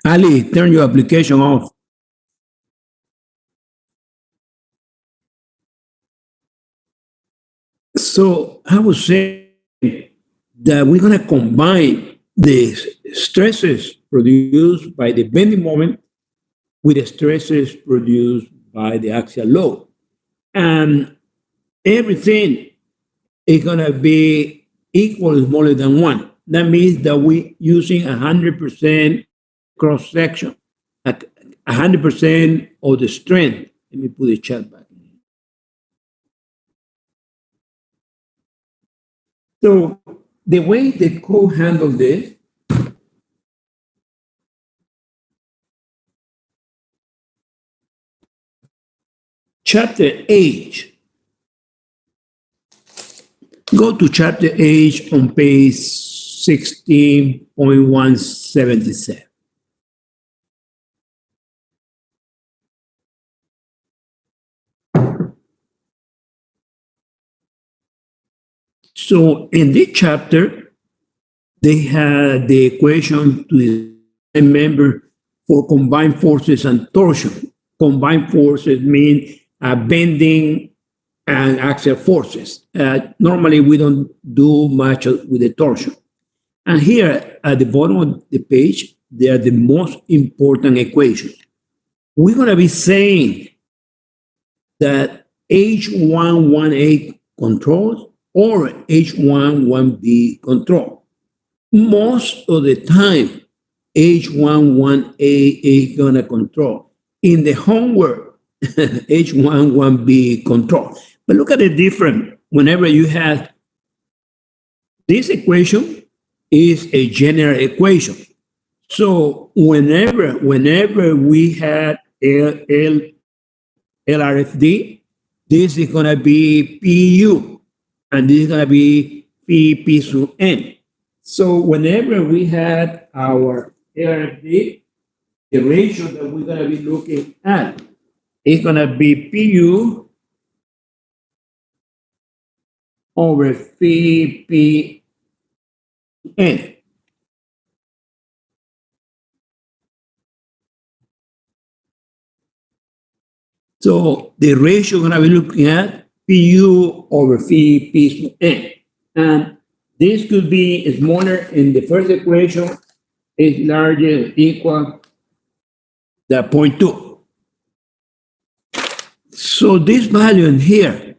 Ali, turn your application off. So I would say that we're going to combine the stresses produced by the bending moment with the stresses produced by the axial load. And everything is going to be equal or smaller than one. That means that we're using 100% cross section, 100% of the strength. Let me put the chat back. So the way the code handles this, chapter H. Go to chapter H on page 16.177. So in this chapter, they had the equation to the member for combined forces and torsion. Combined forces mean bending and axial forces. Normally, we don't do much with the torsion. And here at the bottom of the page, they are the most important equations. We're going to be saying that H11A controls or H11B control. Most of the time, H11A is going to control. In the homework, H11B control. But look at the difference. Whenever you have this equation is a general equation. So whenever we had LRFD, this is going to be PU, and this is going to be P sub N. So whenever we had our LRFD, the ratio that we're going to be looking at is going to be PU over phi N. So the ratio we're going to be looking at PU over phi sub N. And this could be smaller in the first equation, is larger equal to 0.2. So this value in here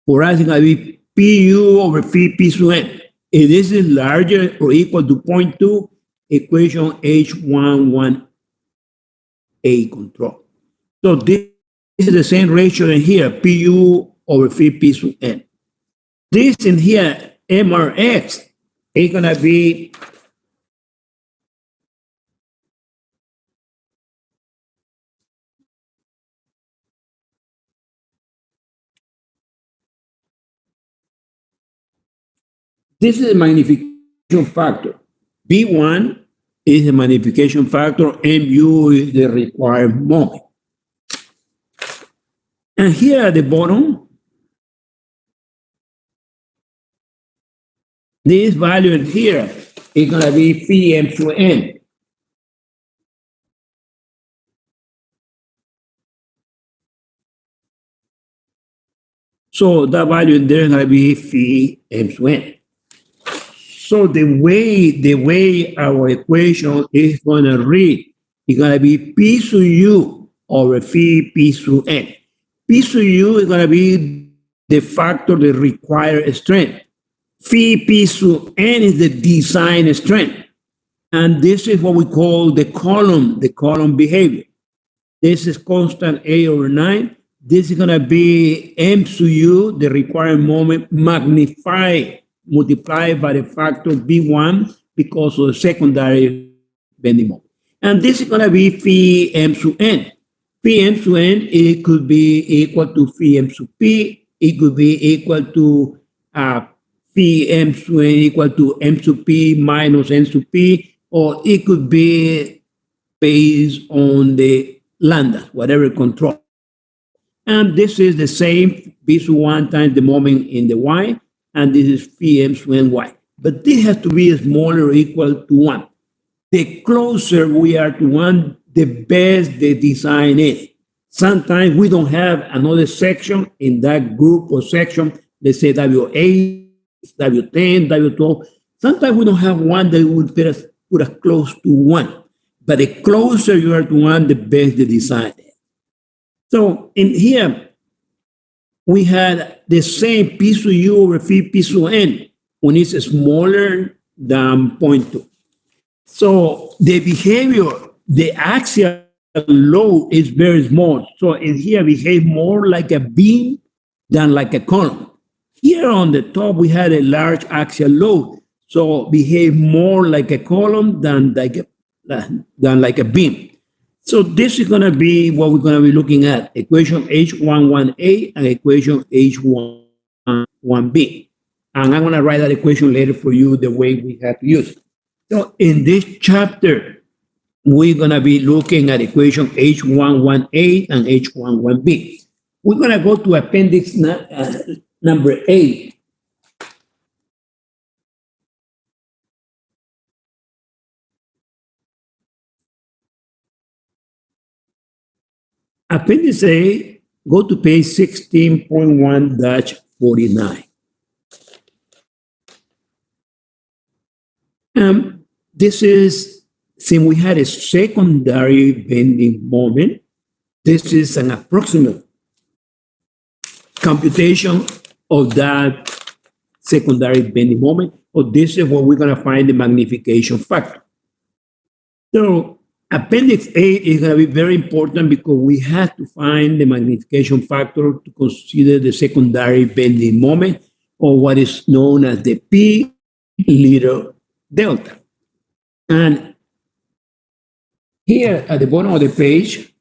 for us is going to be PU over phi sub N. If this is larger or equal to 0.2, equation H11A control. So this is the same ratio in here, PU over phi sub N. This in here, MRX, is going to be this is a magnification factor. B1 is the magnification factor, mu is the required moment. And here at the bottom, this value in here is going to be phi m to n. So that value in there is going to be phi m to n. So the way our equation is going to read is going to be P sub U over phi P sub N. P sub U is going to be the factor that requires strength. Phi P sub N is the design strength. And this is what we call the column behavior. This is constant A over 9. This is going to be M sub U, the required moment, magnified, multiplied by the factor B1 because of the secondary bending moment. And this is going to be phi M sub N. Phi M sub N, it could be equal to phi M sub P. It could be equal to phi M sub N equal to M sub P minus N sub P, or it could be based on the lambda, whatever control. And this is the same, B sub 1 times the moment in the Y, and this is phi M sub N Y. but this has to be smaller or equal to 1. The closer we are to 1, the best the design is. Sometimes we don't have another section in that group or section, let's say W8, W10, W12. Sometimes we don't have one that would put us close to 1. But the closer you are to 1, the best the design is. So in here, we had the same P sub U over P sub N when it's smaller than 0.2. So the behavior, the axial load is very small. So in here, behave more like a beam than like a column. Here on the top, we had a large axial load. So behave more like a column than like a beam. So this is going to be what we're going to be looking at, equation H11A and equation H11B. And I'm going to write that equation later for you the way we have to use it. So in this chapter, we're going to be looking at equation H11A and H11B. We're going to go to appendix number 8. Appendix A, go to page 16.1-49. This is, since we had a secondary bending moment, this is an approximate computation of that secondary bending moment, or this is where we're going to find the magnification factor. So appendix 8 is going to be very important because we have to find the magnification factor to consider the secondary bending moment, or what is known as the P little delta. And here at the bottom of the page,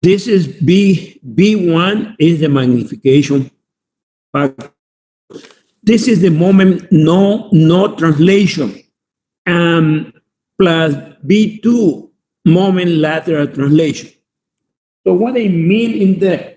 this is B1 is the magnification factor. This is the moment no translation, plus B2 moment lateral translation. So what I mean in that,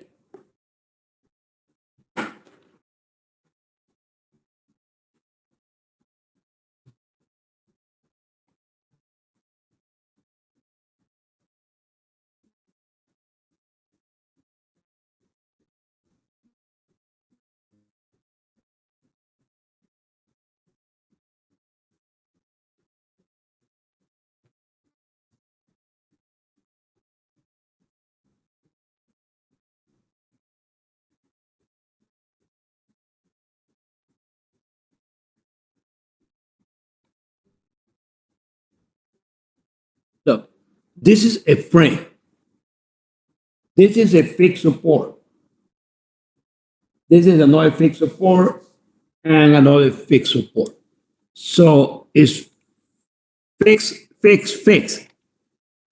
look, this is a frame. This is a fixed support. This is another fixed support and another fixed support. So it's fixed, fixed, fixed.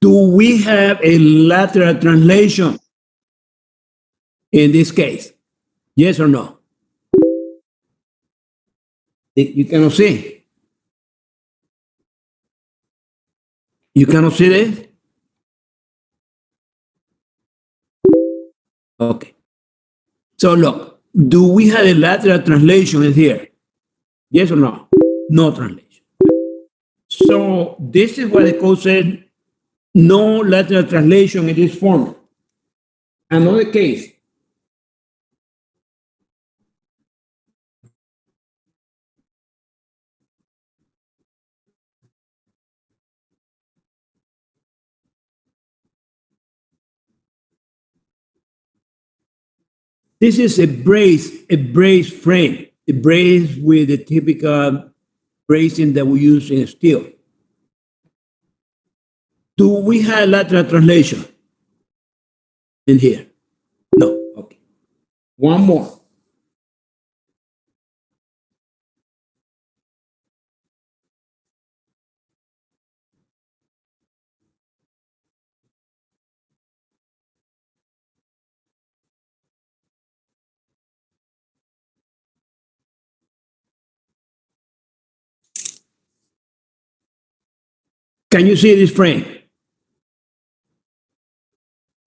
Do we have a lateral translation in this case? Yes or no? You cannot see. You cannot see this? Okay. So look, do we have a lateral translation in here? Yes or no? No translation. So this is what the code said, no lateral translation in this form. Another case. This is a brace frame, a brace with the typical bracing that we use in steel. Do we have lateral translation in here? No. Okay. One more. Can you see this frame?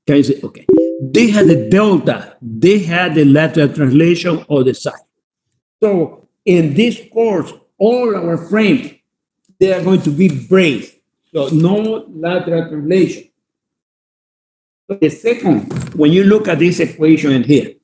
Can you see? Okay. They had the delta. They had the lateral translation of the side. So in this course, all our frames, they are going to be braced. So no lateral translation. So the second, when you look at this equation in here,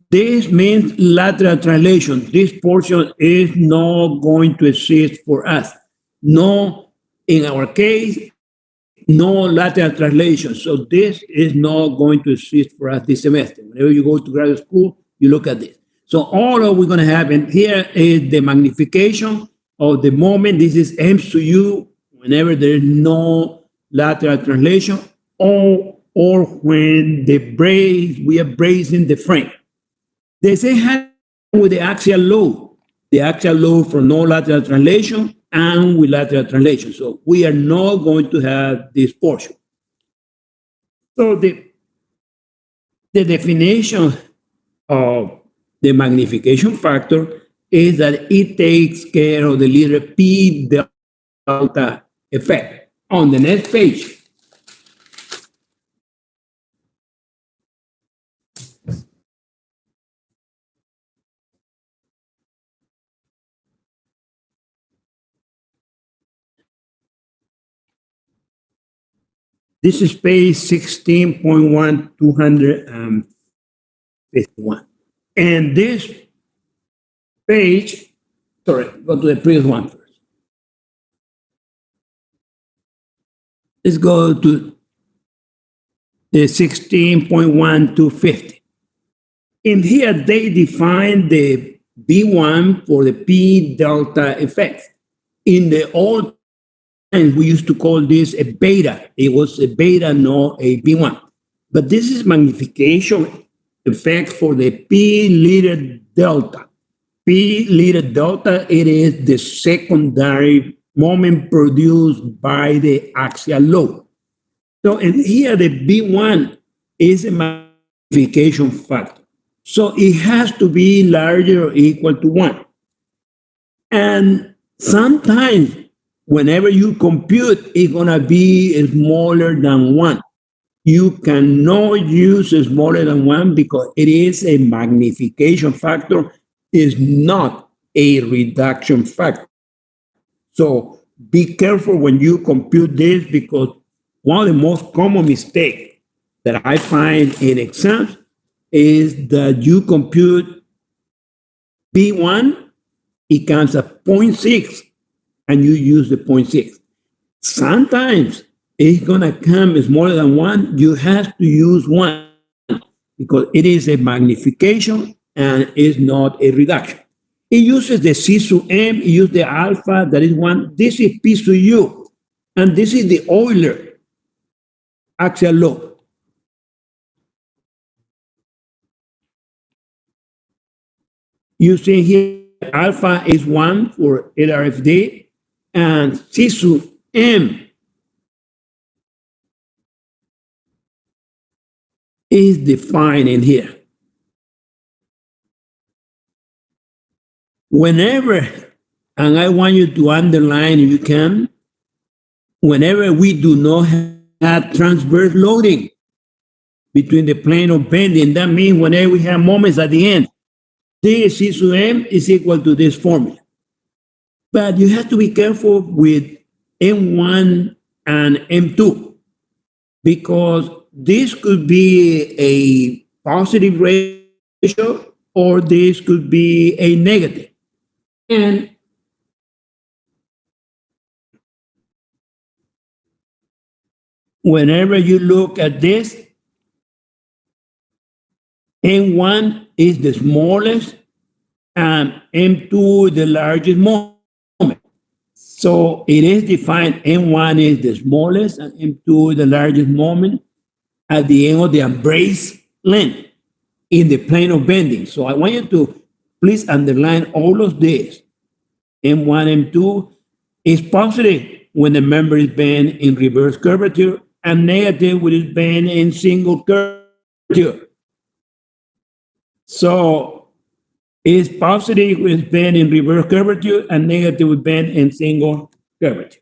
this means lateral translation. This portion is not going to exist for us. No, in our case, no lateral translation. So this is not going to exist for us this semester. Whenever you go to graduate school, you look at this. So all of we're going to have in here is the magnification of the moment. This is M to U whenever there is no lateral translation, or when the brace, we are bracing the frame. The same happens with the axial load. The axial load for no lateral translation and with lateral translation. So we are not going to have this portion. So the definition of the magnification factor is that it takes care of the little p delta effect. On the next page, this is page 16.1251. And this page, sorry, go to the previous one first. Let's go to the 16.1250. In here, they define the B1 for the P delta effect. In the old times, we used to call this a beta. It was a beta, not a B1. But this is magnification effect for the P liter delta. P liter delta, it is the secondary moment produced by the axial load. So in here, the B1 is a magnification factor. So it has to be larger or equal to 1. And sometimes, whenever you compute, it's going to be smaller than 1. You cannot use smaller than 1 because it is a magnification factor, is not a reduction factor. So be careful when you compute this, because one of the most common mistakes that I find in exams is that you compute B1, it comes at 0.6, and you use the 0.6. Sometimes it's going to come smaller than 1. You have to use 1 because it is a magnification and is not a reduction. It uses the C to M, it uses the alpha, that is 1. This is P to U, and this is the Euler axial load. You see here, alpha is 1 for LRFD, and C to M is defined in here. Whenever, and I want you to underline if you can, whenever we do not have transverse loading between the plane of bending, that means whenever we have moments at the end, this C to M is equal to this formula. But you have to be careful with M1 and M2, because this could be a positive ratio or this could be a negative. And whenever you look at this, M1 is the smallest and M2 the largest moment. So it is defined M1 is the smallest and M2 the largest moment at the end of the embrace length in the plane of bending. So I want you to please underline all of this. M1, M2 is positive when the member is bent in reverse curvature and negative when it's bent in single curvature. So Is positive with bend in reverse curvature and negative with bend in single curvature.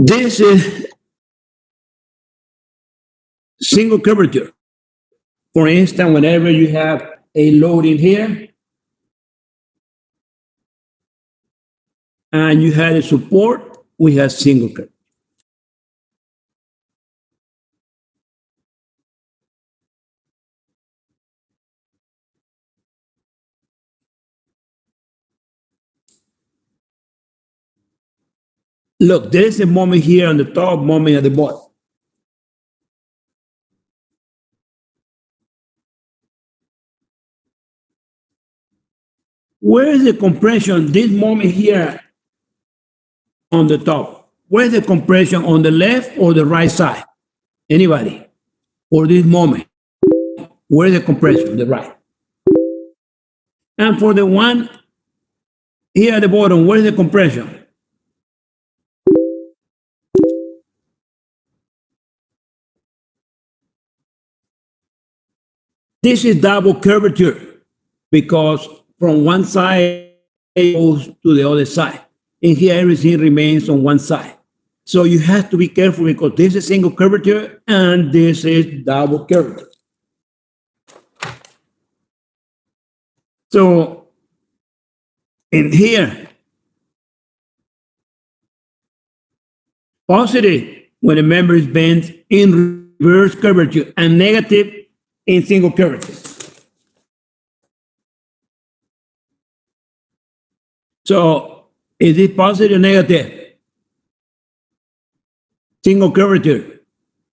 This is single curvature. For instance, whenever you have a load in here and you had a support, we have single curvature. Look, there's a moment here on the top, moment at the bottom. Where is the compression? This moment here on the top. Where's the compression, on the left or the right side? Anybody? For this moment, where's the compression? The right. And for the one here at the bottom, where's the compression? This is double curvature because from one side it goes to the other side. And here everything remains on one side. So you have to be careful because this is single curvature and this is double curvature. So in here, positive when the member is bent in reverse curvature and negative in single curvature. So is it positive or negative? Single curvature.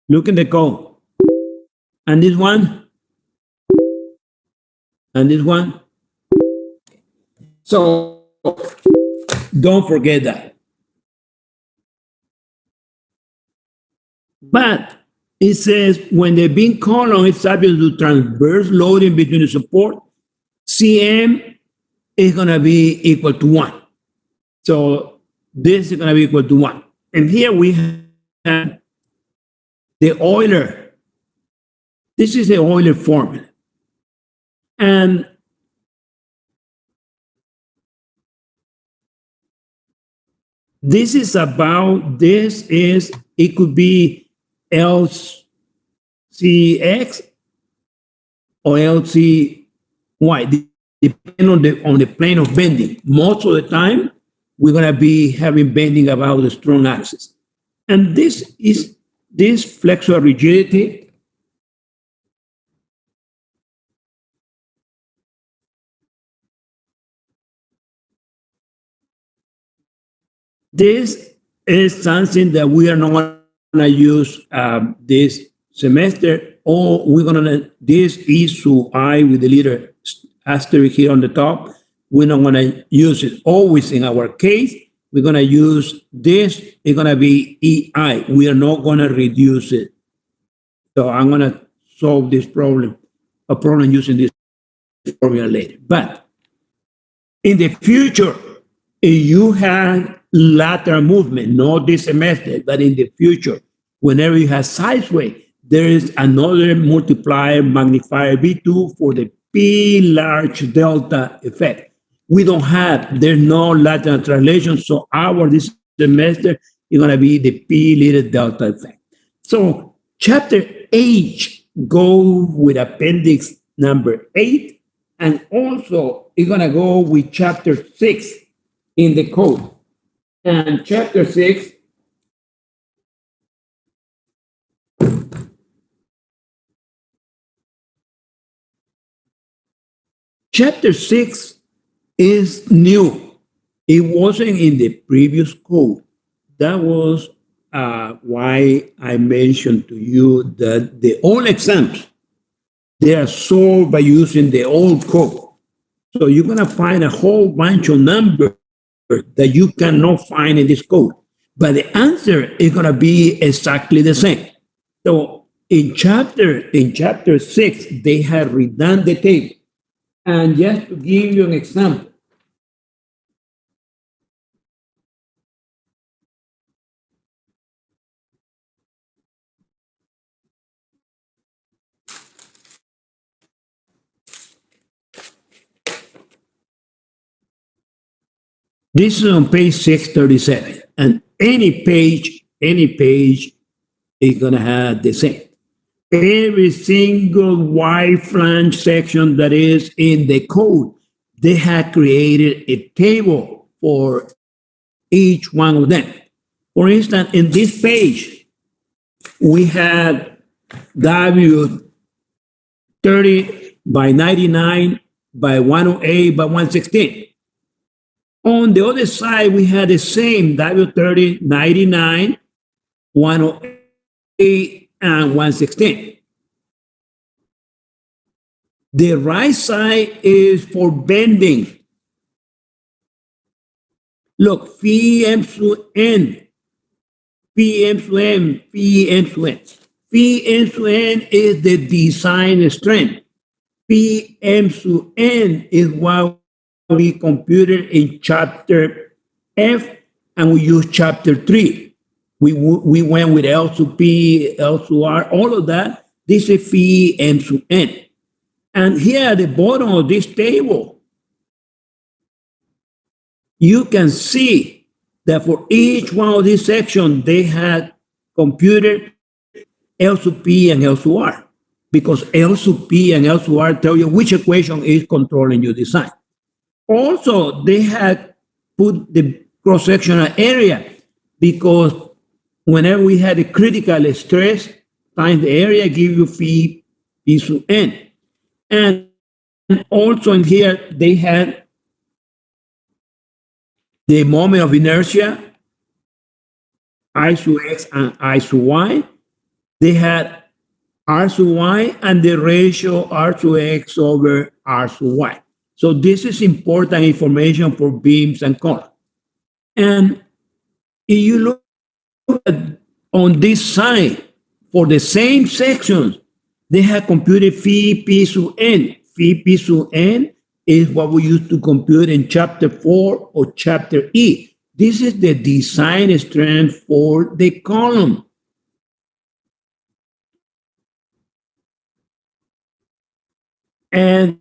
Look in the code. And this one? And this one? So don't forget that. But it says when the beam column is subject to transverse loading between the support, Cm is going to be equal to 1. So this is going to be equal to 1. And here we have the Euler. This is the Euler formula. And this is about, it could be LCX or LCY, depending on the plane of bending. Most of the time, we're going to be having bending about the strong axis. And this flexural rigidity this is something that we are not going to use this semester, or we're going to, this is to I with the letter asterisk here on the top. We're not going to use it always in our case. We're going to use this. It's going to be EI. We are not going to reduce it. So I'm going to solve this problem, a problem using this formula later. But in the future, if you have lateral movement, not this semester, but in the future, whenever you have sideway, there is another multiplier magnifier V2 for the P large delta effect. We don't have, there's no lateral translation, so our this semester is going to be the P little delta effect. So chapter H go with appendix number 8, and also it's going to go with chapter 6 in the code. And chapter 6 is new. It wasn't in the previous code. That was why I mentioned to you that the old exams, they are solved by using the old code. So you're going to find a whole bunch of numbers that you cannot find in this code. But the answer is going to be exactly the same. So in chapter 6, they have redone the table. And just to give you an example, this is on page 637. And any page is going to have the same. Every single Y flange section that is in the code, they have created a table for each one of them. For instance, in this page, we have W 30 by 99 by 108 by 116. On the other side, we had the same W 30, 99, 108, and 116. The right side is for bending. Look, phi m to n, phi m to m, phi m to n. Phi m to n is the design strength. Phi m to n is what we computed in chapter F, and we used chapter 3. We went with L to P, L to R, all of that. This is phi m to n. And here at the bottom of this table, you can see that for each one of these sections, they had computed L to P and L to R, because L to P and L to R tell you which equation is controlling your design. Also, they had put the cross-sectional area, because whenever we had a critical stress times the area, give you phi p to n. And also in here, they had the moment of inertia, I to x and I to y. They had R to y and the ratio R to x over R to y. So this is important information for beams and columns. And if you look at on this side, for the same sections, they have computed phi p to n. Phi p to n is what we used to compute in chapter 4 or chapter E. This is the design strength for the column. And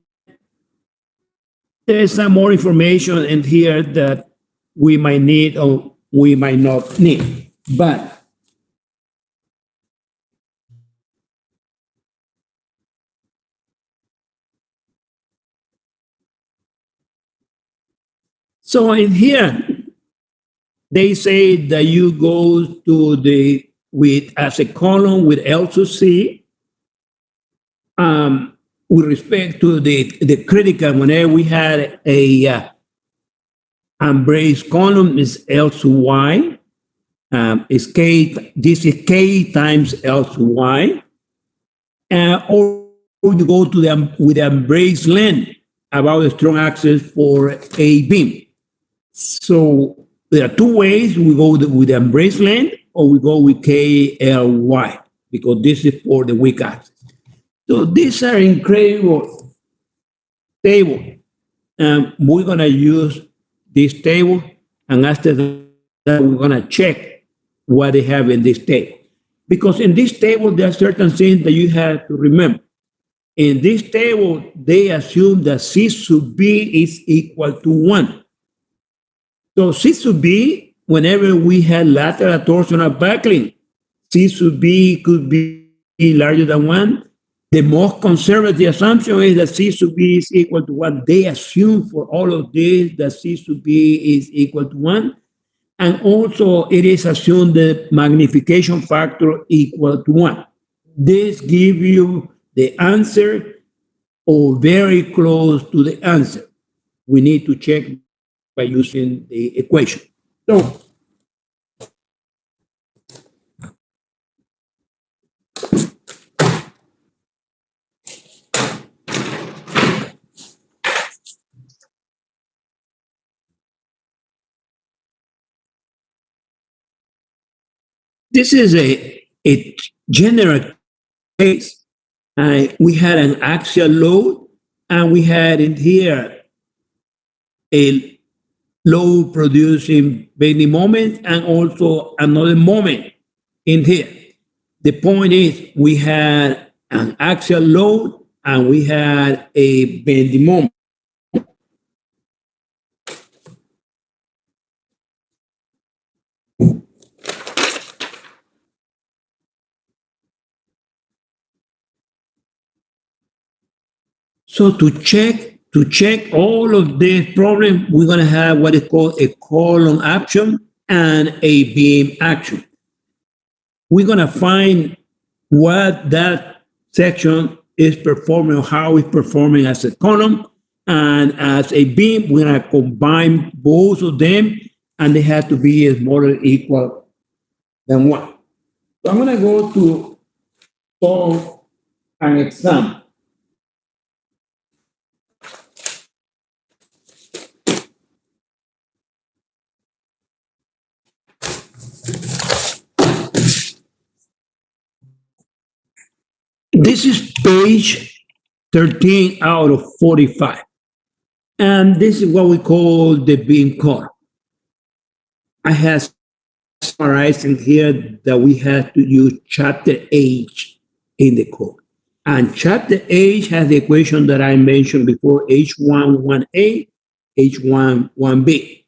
there's some more information in here that we might need or we might not need. But so in here, they say that you go to the, with as a column with L to C, with respect to the critical, whenever we had a embrace column is L to Y, is K, this is K times L to Y, or you go to them with the embrace length about the strong axis for a beam. So there are two ways: we go with the embrace length, or we go with KLY, because this is for the weak axis. So these are incredible tables. We're gonna use this table, and after that, we're gonna check what they have in this table. Because in this table, there are certain things that you have to remember. In this table, they assume that C sub B is equal to 1. So C sub B, whenever we had lateral torsional buckling, C sub B could be larger than 1. The most conservative assumption is that C sub B is equal to 1. They assume for all of this that C sub B is equal to 1. And also it is assumed the magnification factor equal to 1. This gives you the answer or very close to the answer. We need to check by using the equation. So This is a general case. We had an axial load, and we had in here a load producing bending moment and also another moment in here. The point is we had an axial load and we had a bending moment. So to check all of these problems, we're going to have what is called a column action and a beam action. We're going to find what that section is performing, or how it's performing as a column and as a beam. We're going to combine both of them, and they have to be smaller or equal than 1. So I'm going to go to solve an example. This is page 13 out of 45. And this is what we call the beam column. I have summarized in here that we have to use chapter H in the code. And chapter H has the equation that I mentioned before, H1, 1A, H1, 1B.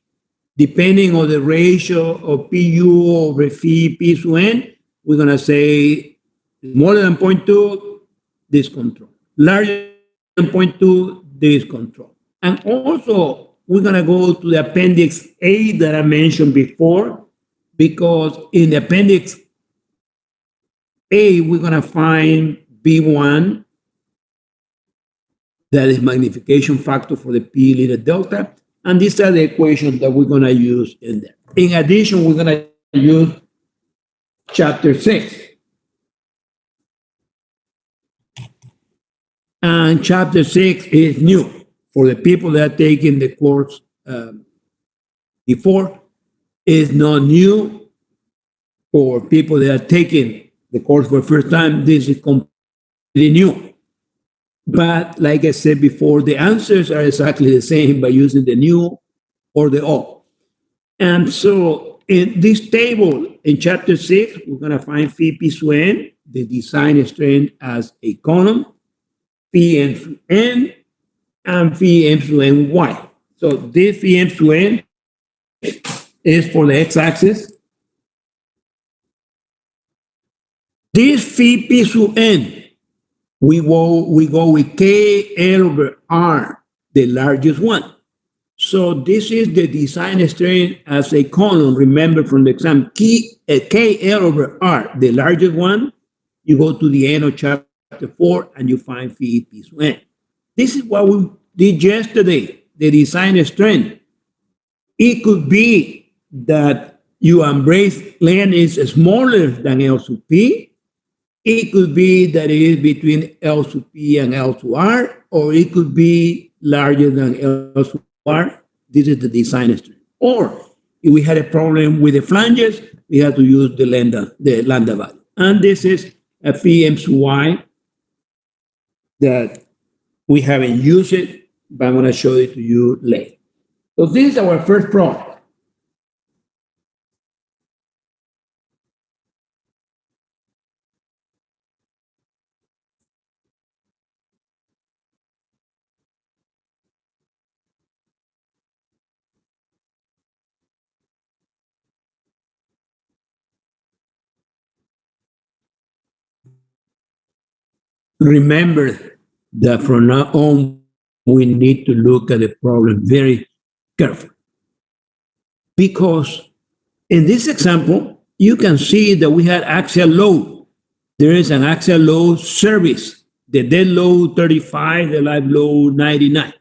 Depending on the ratio of PU over phi, P to N, we're going to say smaller than 0.2, this control. Larger than 0.2, this control. And also, we're going to go to the appendix A that I mentioned before, because in the appendix A, we're going to find B1, that is magnification factor for the P liter delta. And these are the equations that we're going to use in there. In addition, we're going to use chapter 6. And chapter 6 is new for the people that are taking the course before. Is not new for people that are taking the course for the first time. This is completely new. But like I said before, the answers are exactly the same by using the new or the old. And so in this table, in chapter 6, we're going to find phi P sub n, the design strength as a column, phi m sub n, and phi m sub n y. So this phi m sub n is for the x-axis. This phi P sub n, we go with KL over R, the largest one. So this is the design strength as a column. Remember from the exam, KL over R, the largest one. You go to the end of chapter 4 and you find phi P sub n. This is what we did yesterday, the design strength. It could be that your embrace length is smaller than L sub P. It could be that it is between L sub P and L sub R, or it could be larger than L sub R. This is the design strength. Or if we had a problem with the flanges, we have to use the lambda value. And this is a phi m sub y that we haven't used it, but I'm going to show it to you later. So this is our first problem. Remember that from now on, we need to look at the problem very carefully. Because in this example, you can see that we had axial load. There is an axial load service, the dead load 35, the live load 99.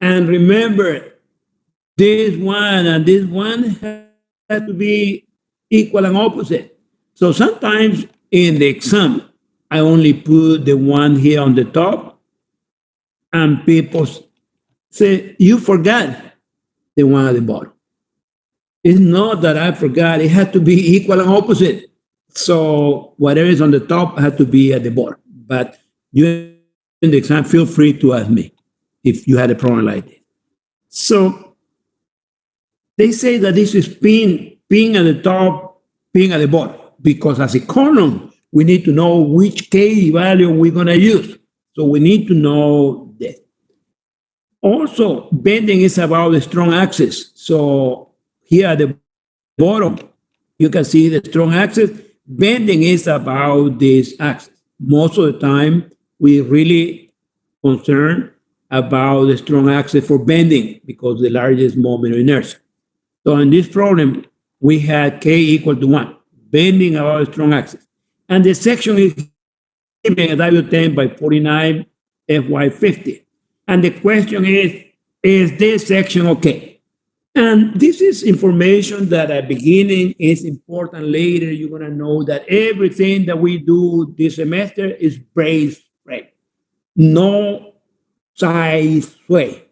And remember, this one and this one have to be equal and opposite. So sometimes in the exam, I only put the one here on the top, and people say, you forgot the one at the bottom. It's not that I forgot. It had to be equal and opposite. So whatever is on the top had to be at the bottom. But you in the exam, feel free to ask me if you had a problem like this. So they say that this is pin at the top, pin at the bottom, because as a column, we need to know which K value we're going to use. So we need to know that. Also, bending is about the strong axis. So here at the bottom, you can see the strong axis. Bending is about this axis. Most of the time, we really concerned about the strong axis for bending because the largest moment of inertia. So in this problem, we had K equal to 1, bending about the strong axis. And the section is given at W10 by 49 FY50. And the question is this section okay? And this is information that at beginning is important. Later, you're going to know that everything that we do this semester is brace frame. No side sway,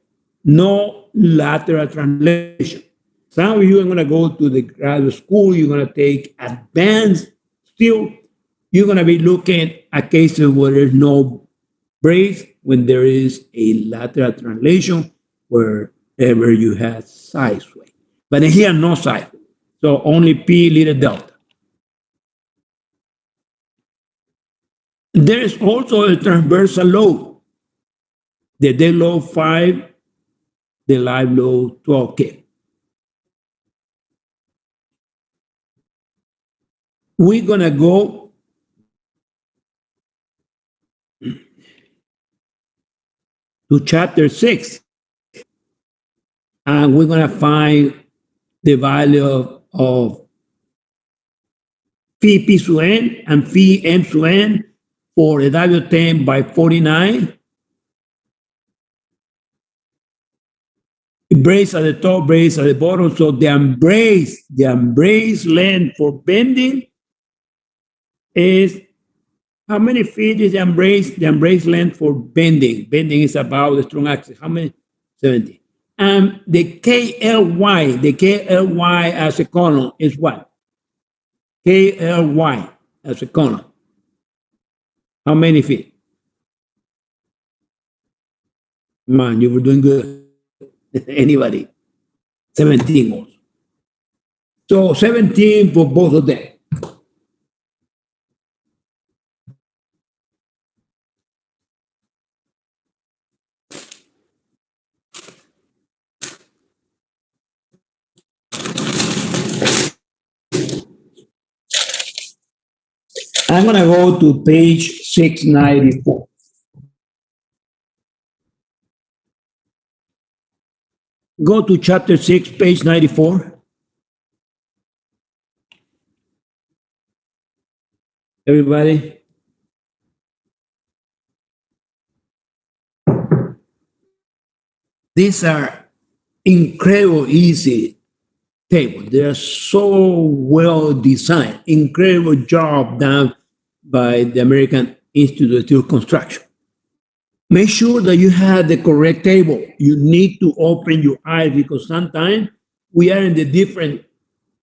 no lateral translation. Some of you are going to go to the graduate school, you're going to take advanced. Still, you're going to be looking at cases where there's no brace, when there is a lateral translation, wherever you have side sway. But here, no side. So only P little delta. There is also a transversal load. The dead load 5, the live load 12K. We're going to go to chapter 6, and we're going to find the value of phi p sub n and phi m sub n for the W10 by 49. Brace at the top, brace at the bottom. So the embrace length for bending is, how many feet is the embrace? The embrace length for bending. Bending is about the strong axis. How many? 70. And the KLY as a column is what? KLY as a column. How many feet? Man, you were doing good. Anybody? 17 also. So 17 for both of them. I'm going to go to page 694. Go to chapter 6, page 94. Everybody? These are incredible easy tables. They are so well designed. Incredible job done by the American Institute of Steel Construction. Make sure that you have the correct table. You need to open your eyes because sometimes we are in the different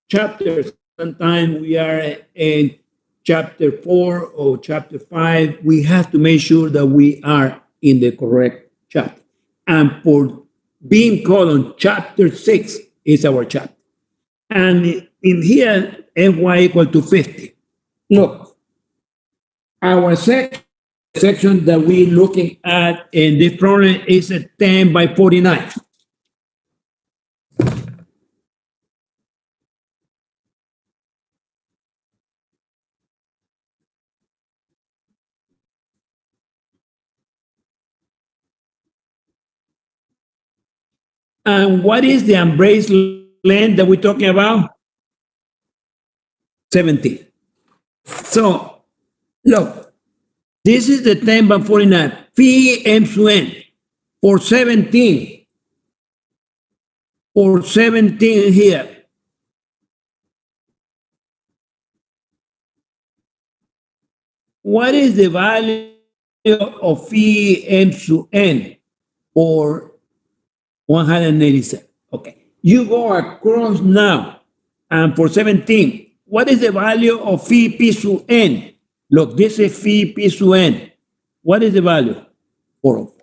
chapters. Sometimes we are in chapter 4 or chapter 5. We have to make sure that we are in the correct chapter. And for being called on chapter 6 is our chapter. And in here, Fy equal to 50. Look, our section that we're looking at in this problem is a 10 by 49. And what is the embrace length that we're talking about? 17. So, look, this is the 10 by 49. Phi m sub n for 17. For 17 here. What is the value of phi m sub n for 187? Okay. You go across now. And for 17, what is the value of phi p sub n? Look, this is phi p sub n. What is the value? 404.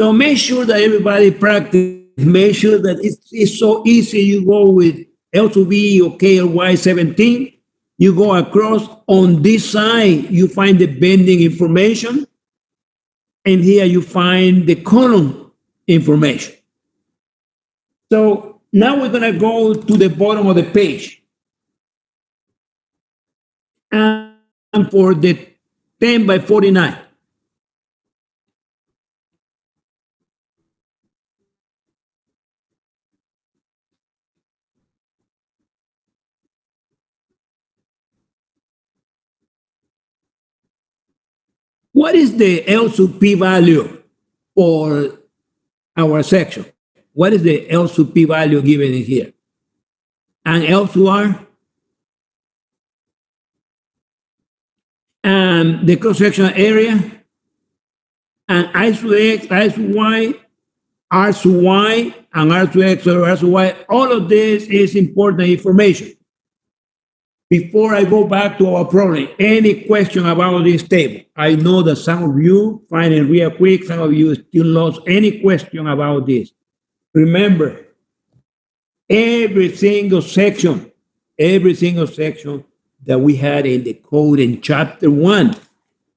So make sure that everybody practice. Make sure that it's so easy. You go with L to B or K or Y 17. You go across. On this side, you find the bending information. And here you find the column information. So now we're going to go to the bottom of the page. And for the 10 by 49. What is the L sub P value for our section? What is the L sub P value given in here? And L sub R? And the cross-sectional area? And I sub X, I sub Y, R sub Y, and R sub X or R sub Y. All of this is important information. Before I go back to our problem, any question about this table? I know that some of you find it real quick, some of you still lost. Any question about this? Remember, every single section that we had in the code in chapter 1,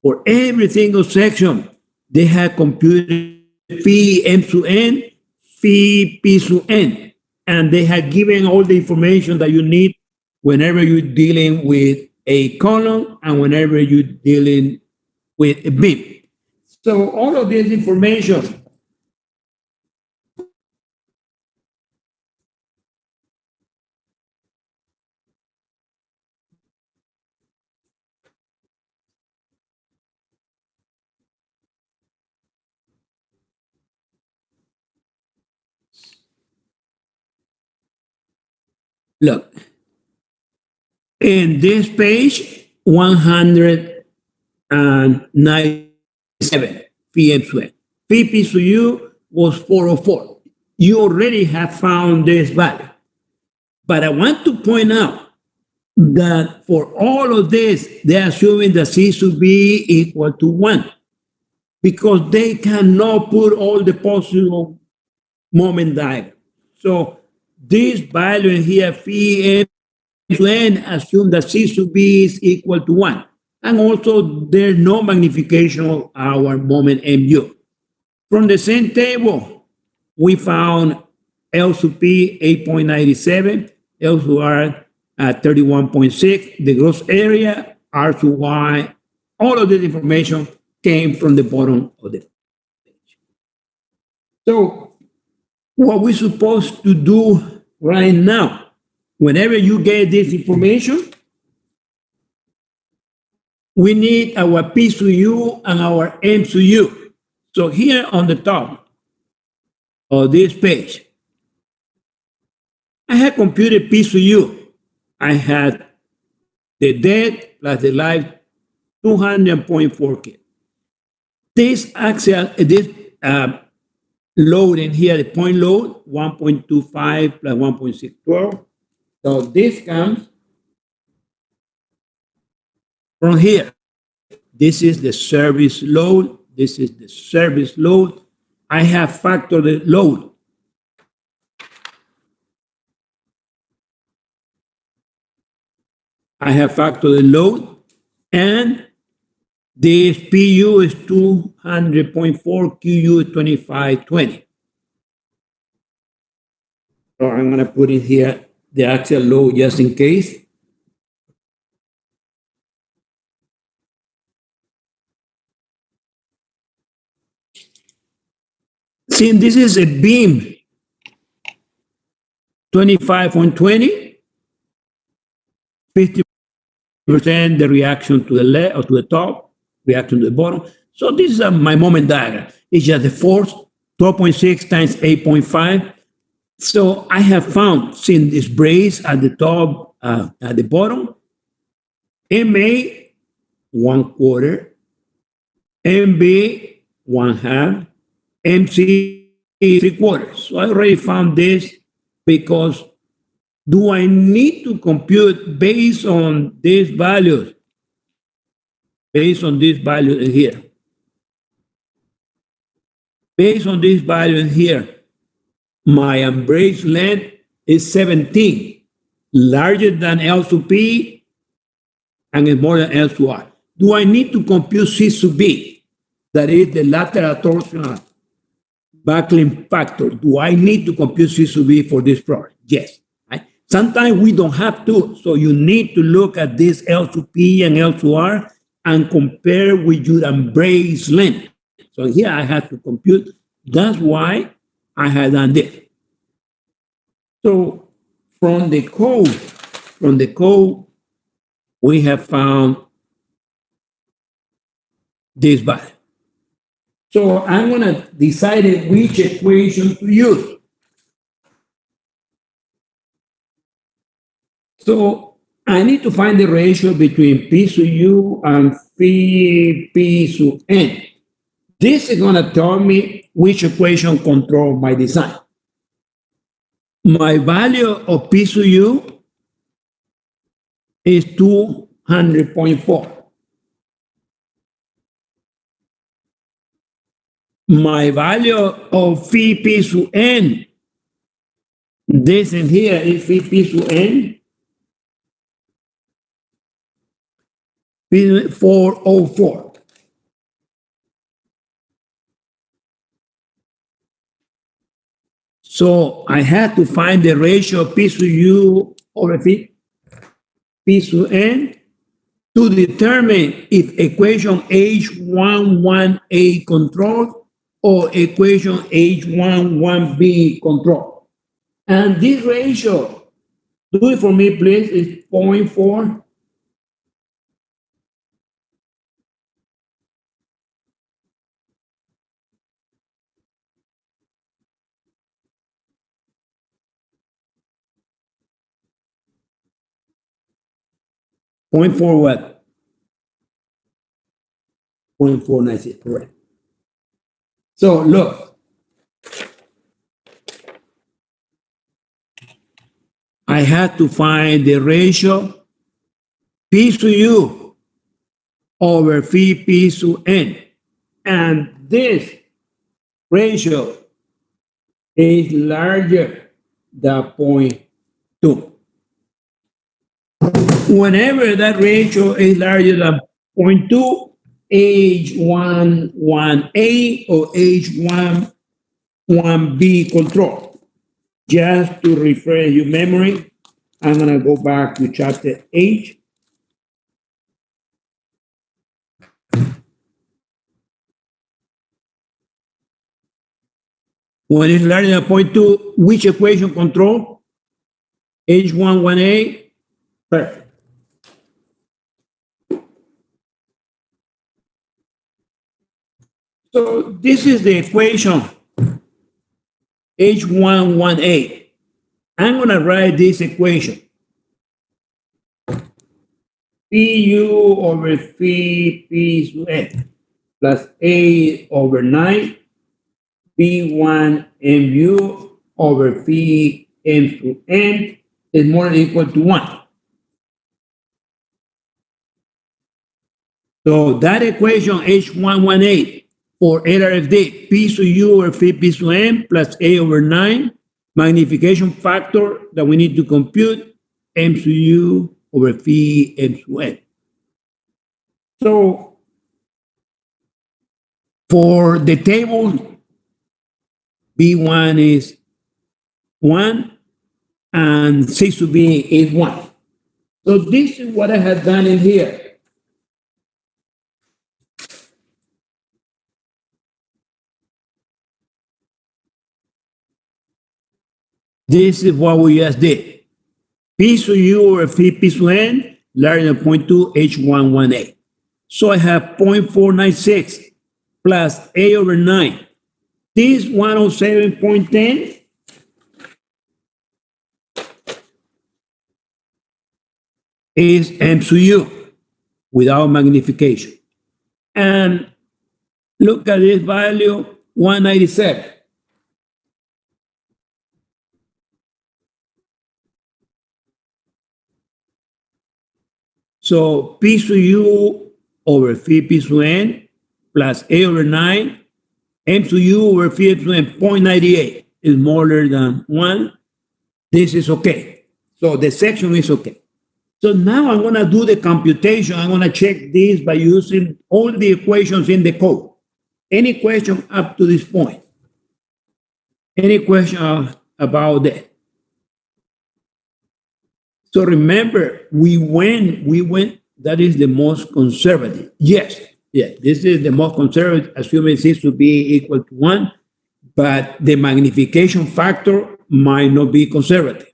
for every single section, they had computed phi m sub n, phi p sub n, and they had given all the information that you need whenever you're dealing with a column and whenever you're dealing with a beam. So all of this information look, in this page, 197 PM squared. PP to you was 404. You already have found this value. But I want to point out that for all of this, they're assuming that C sub B equal to 1 because they cannot put all the possible moment diagram. So this value in here, phi m to n, assume that C sub B is equal to 1. And also, there's no magnification of our moment mu. From the same table, we found L sub P 8.97, L sub R at 31.6, the gross area, R sub Y, all of this information came from the bottom of the page. So, what we're supposed to do right now, whenever you get this information, we need our P sub U and our M sub U. So here on the top of this page, I have computed P sub U. I had the dead plus the live 200.4 K. This axial, this load in here, the point load, 1.25 plus 1.612. So this comes from here. This is the service load. This is the service load. I have factored the load. I have factored the load, and this PU is 200.4, QU is 2520. So I'm going to put in here the axial load just in case. Since this is a beam, 25 on 20, 50% the reaction to the left or to the top, reaction to the bottom. So this is my moment diagram. It's just the force, 12.6 times 8.5. So I have found, since this brace at the top, at the bottom, MA, 1/4, MB, 1/2, MC, 3/4. So I already found this because do I need to compute based on these values? Based on this value in here. Based on this value in here, my embrace length is 17, larger than L to P and is more than L to R. Do I need to compute C to B? That is the lateral torsional buckling factor. Do I need to compute C to B for this problem? Yes. Right? Sometimes we don't have to, so you need to look at this L to P and L to R and compare with your embrace length. So here I have to compute. That's why I had done this. So from the code, we have found this value. So I'm going to decide which equation to use. So I need to find the ratio between P sub U and P sub N. This is going to tell me which equation controls my design. My value of P sub U is 200.4. My value of phi P sub N, this in here is phi P sub N, 404. So I had to find the ratio of P sub U over P sub N to determine if equation H11A control or equation H11B control. And this ratio, do it for me please, is 0.4. Point four what? 0.496, correct. So look, I had to find the ratio P sub U over phi P sub N. And this ratio is larger than 0.2. Whenever that ratio is larger than 0.2, H11A or H11B control. Just to refresh your memory, I'm going to go back to chapter 8. When it's larger than 0.2, which equation control? H11A. Perfect. So this is the equation, H11A. I'm going to write this equation. PU over phi P sub N plus A over 9 P1 MU over phi M sub N is more than equal to 1. So that equation H11A for LRFD, P sub U over phi P sub M plus A over 9, magnification factor that we need to compute, M sub U over phi M sub N. So for the table, B1 is 1 and C sub B is 1. So this is what I have done in here. This is what we just did. P sub U over phi P sub N larger than 0.2 H11A. So I have 0.496 plus A over 9. This 107.10 is M sub U without magnification. And look at this value, 197. So P sub U over phi P sub N plus A over 9, M sub U over phi F sub N, 0.98 is smaller than 1. This is okay. So the section is okay. So now I'm going to do the computation. I'm going to check this by using all the equations in the code. Any question up to this point? Any question about that? So remember, we went, that is the most conservative. Yes, this is the most conservative, assuming this to be equal to 1, but the magnification factor might not be conservative.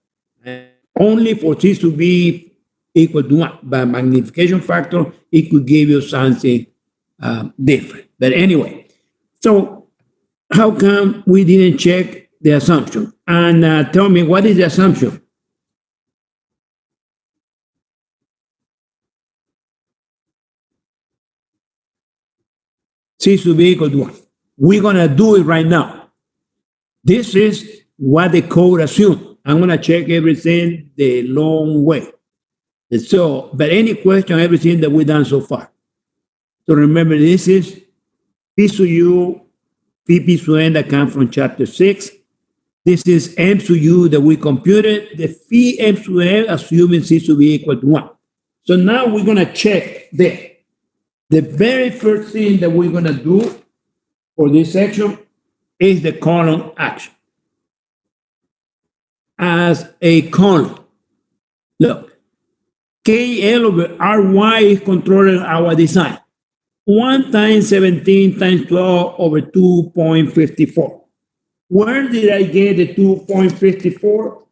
Only for this to be equal to 1, but magnification factor, it could give you something different. But anyway, so how come we didn't check the assumption? And tell me, what is the assumption? C to be equal to 1. We're going to do it right now. This is what the code assumes. I'm going to check everything the long way. So, but any question, everything that we've done so far. So remember, this is P sub U, P sub N that comes from chapter 6. This is M sub U that we computed, the phi M sub N, assuming C to be equal to 1. So now we're going to check that. The very first thing that we're going to do for this section is the column action. As a column, look, KL over RY is controlling our design. 1 times 17 times 12 over 2.54. Where did I get the 2.54?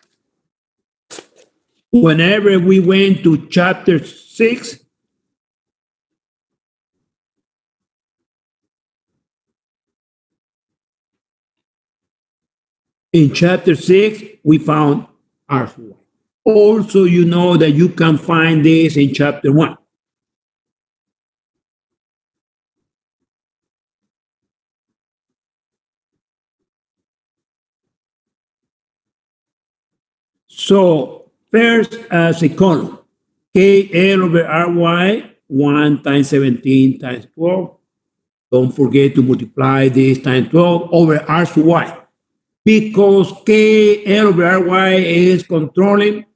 Whenever we went to chapter 6, in chapter 6, we found R4. Also, you know that you can find this in chapter 1. So, first as a column, KL over RY, 1 times 17 times 12. Don't forget to multiply this times 12 over R sub Y. Because KL over RY is controlling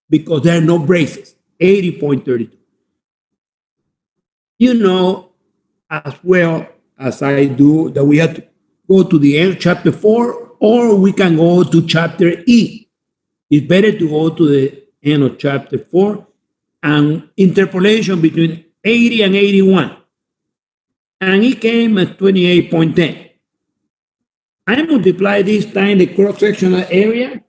because there are no braces, 80.32. You know as well as I do that we have to go to the end of chapter 4, or we can go to chapter E. It's better to go to the end of chapter 4 and interpolation between 80 and 81. And it came at 28.10. I multiply this time the cross-sectional area.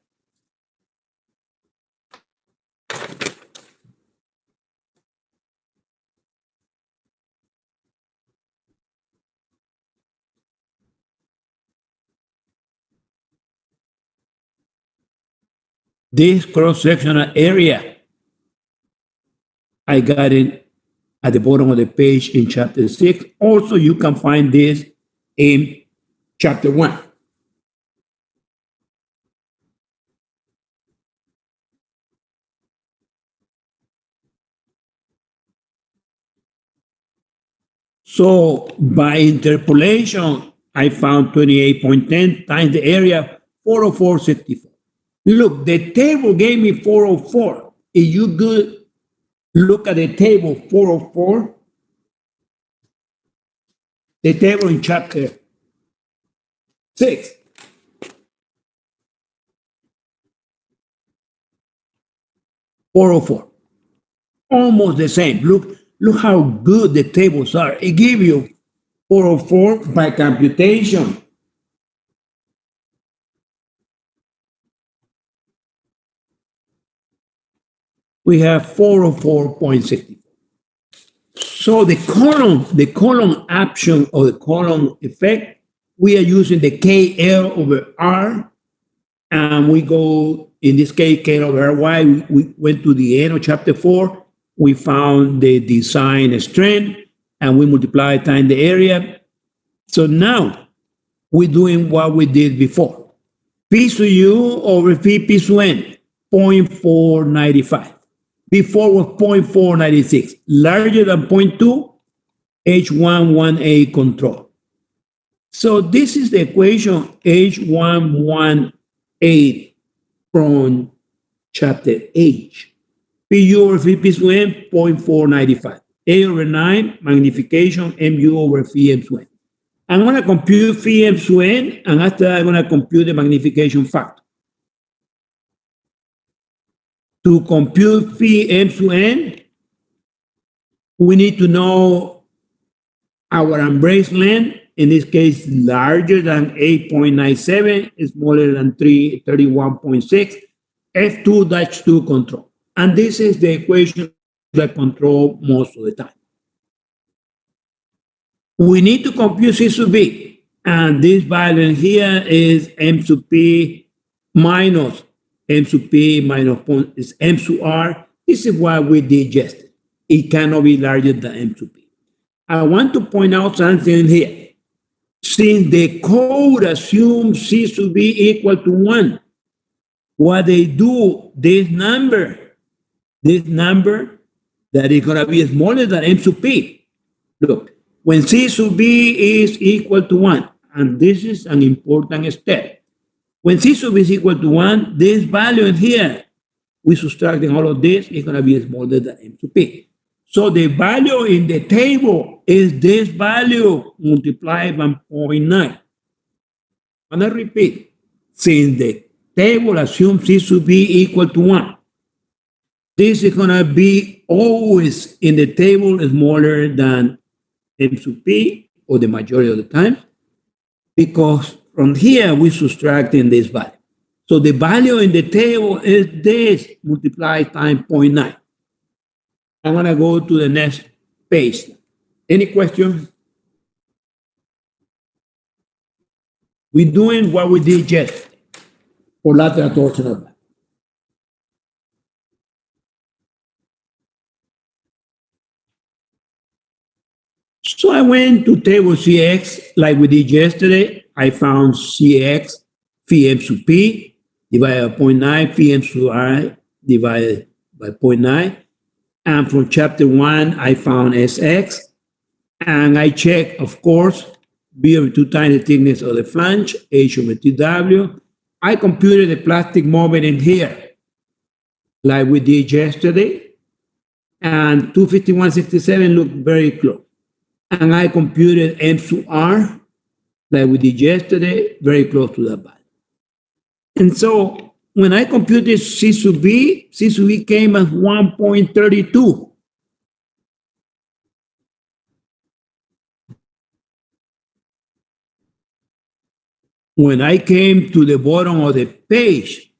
This cross-sectional area, I got it at the bottom of the page in chapter 6. Also, you can find this in chapter 1. So by interpolation, I found 28.10 times the area, 404.64. Look, the table gave me 404. If you could look at the table 404, the table in chapter 6. $404. Almost the same. Look how good the tables are. It gives you 404 by computation. We have 404.60. So the column option or the column effect, we are using the KL over R, and we go, in this case, KL over RY, we went to the end of chapter 4, we found the design strength, and we multiply times the area. So now we're doing what we did before. P sub U over phi P sub N, 0.495. Before was 0.496, larger than 0.2, H11A control. So this is the equation H118 from chapter H. PU over phi P sub n, 0.495. A over 9, magnification, MU over phi M sub n. I'm going to compute phi M sub n, and after that, I'm going to compute the magnification factor. To compute phi M sub n, we need to know our embrace length, in this case, larger than 8.97, smaller than 31.6, F2-2 control. And this is the equation that control most of the time. We need to compute C sub B, and this value here is M sub P minus M sub P minus is M sub R. This is what we did yesterday. It cannot be larger than M sub P. I want to point out something here. Since the code assumes C sub B equal to 1, what they do, this number that is going to be smaller than M sub P. Look, when C sub B is equal to 1, and this is an important step. When C sub B is equal to 1, this value in here, we subtracting all of this, is going to be smaller than M sub P. So the value in the table is this value multiplied by 0.9. I'm going to repeat. Since the table assumes C sub B equal to 1, this is going to be always in the table smaller than M sub P, or the majority of the time, because from here we subtracting this value. So the value in the table is this multiplied times 0.9. I'm going to go to the next page. Any questions? We're doing what we did yesterday for lateral torsion of that. So I went to table CX like we did yesterday. I found CX, phi M sub P divided by 0.9, phi M sub I divided by 0.9. And from chapter 1, I found SX. And I checked, of course, B over 2 times the thickness of the flange, H over TW. I computed the plastic moment in here, like we did yesterday. And 251.67 looked very close. And I computed M sub R, like we did yesterday, very close to that value. And so when I computed C sub B came as 1.32. When I came to the bottom of the page,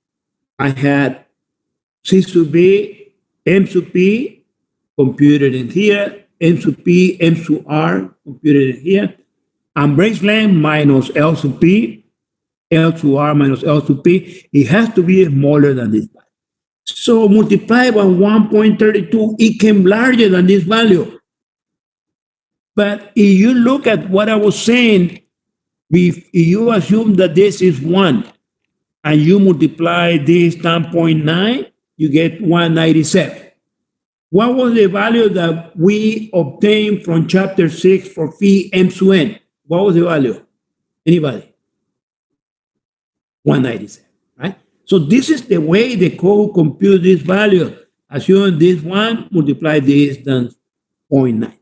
I had C sub B, M sub P computed in here, M sub P, M sub R computed in here, embrace length minus L sub P, L sub R minus L sub P. It has to be smaller than this value. So multiplied by 1.32, it came larger than this value. But if you look at what I was saying, if you assume that this is 1 and you multiply this times 0.9, you get 197. What was the value that we obtained from chapter 6 for phi M sub n? What was the value? Anybody? 197, right? So this is the way the code computes this value. Assume this one, multiply this times 0.9.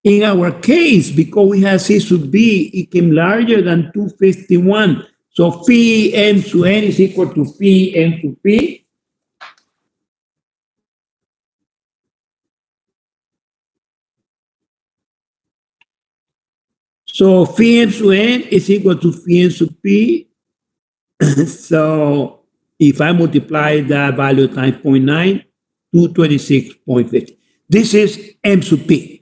In our case, because we have C sub B, it came larger than 251. So phi M sub n is equal to phi M sub P. So phi M sub n is equal to phi M sub P. So if I multiply that value times 0.9, 226.50. This is M sub P.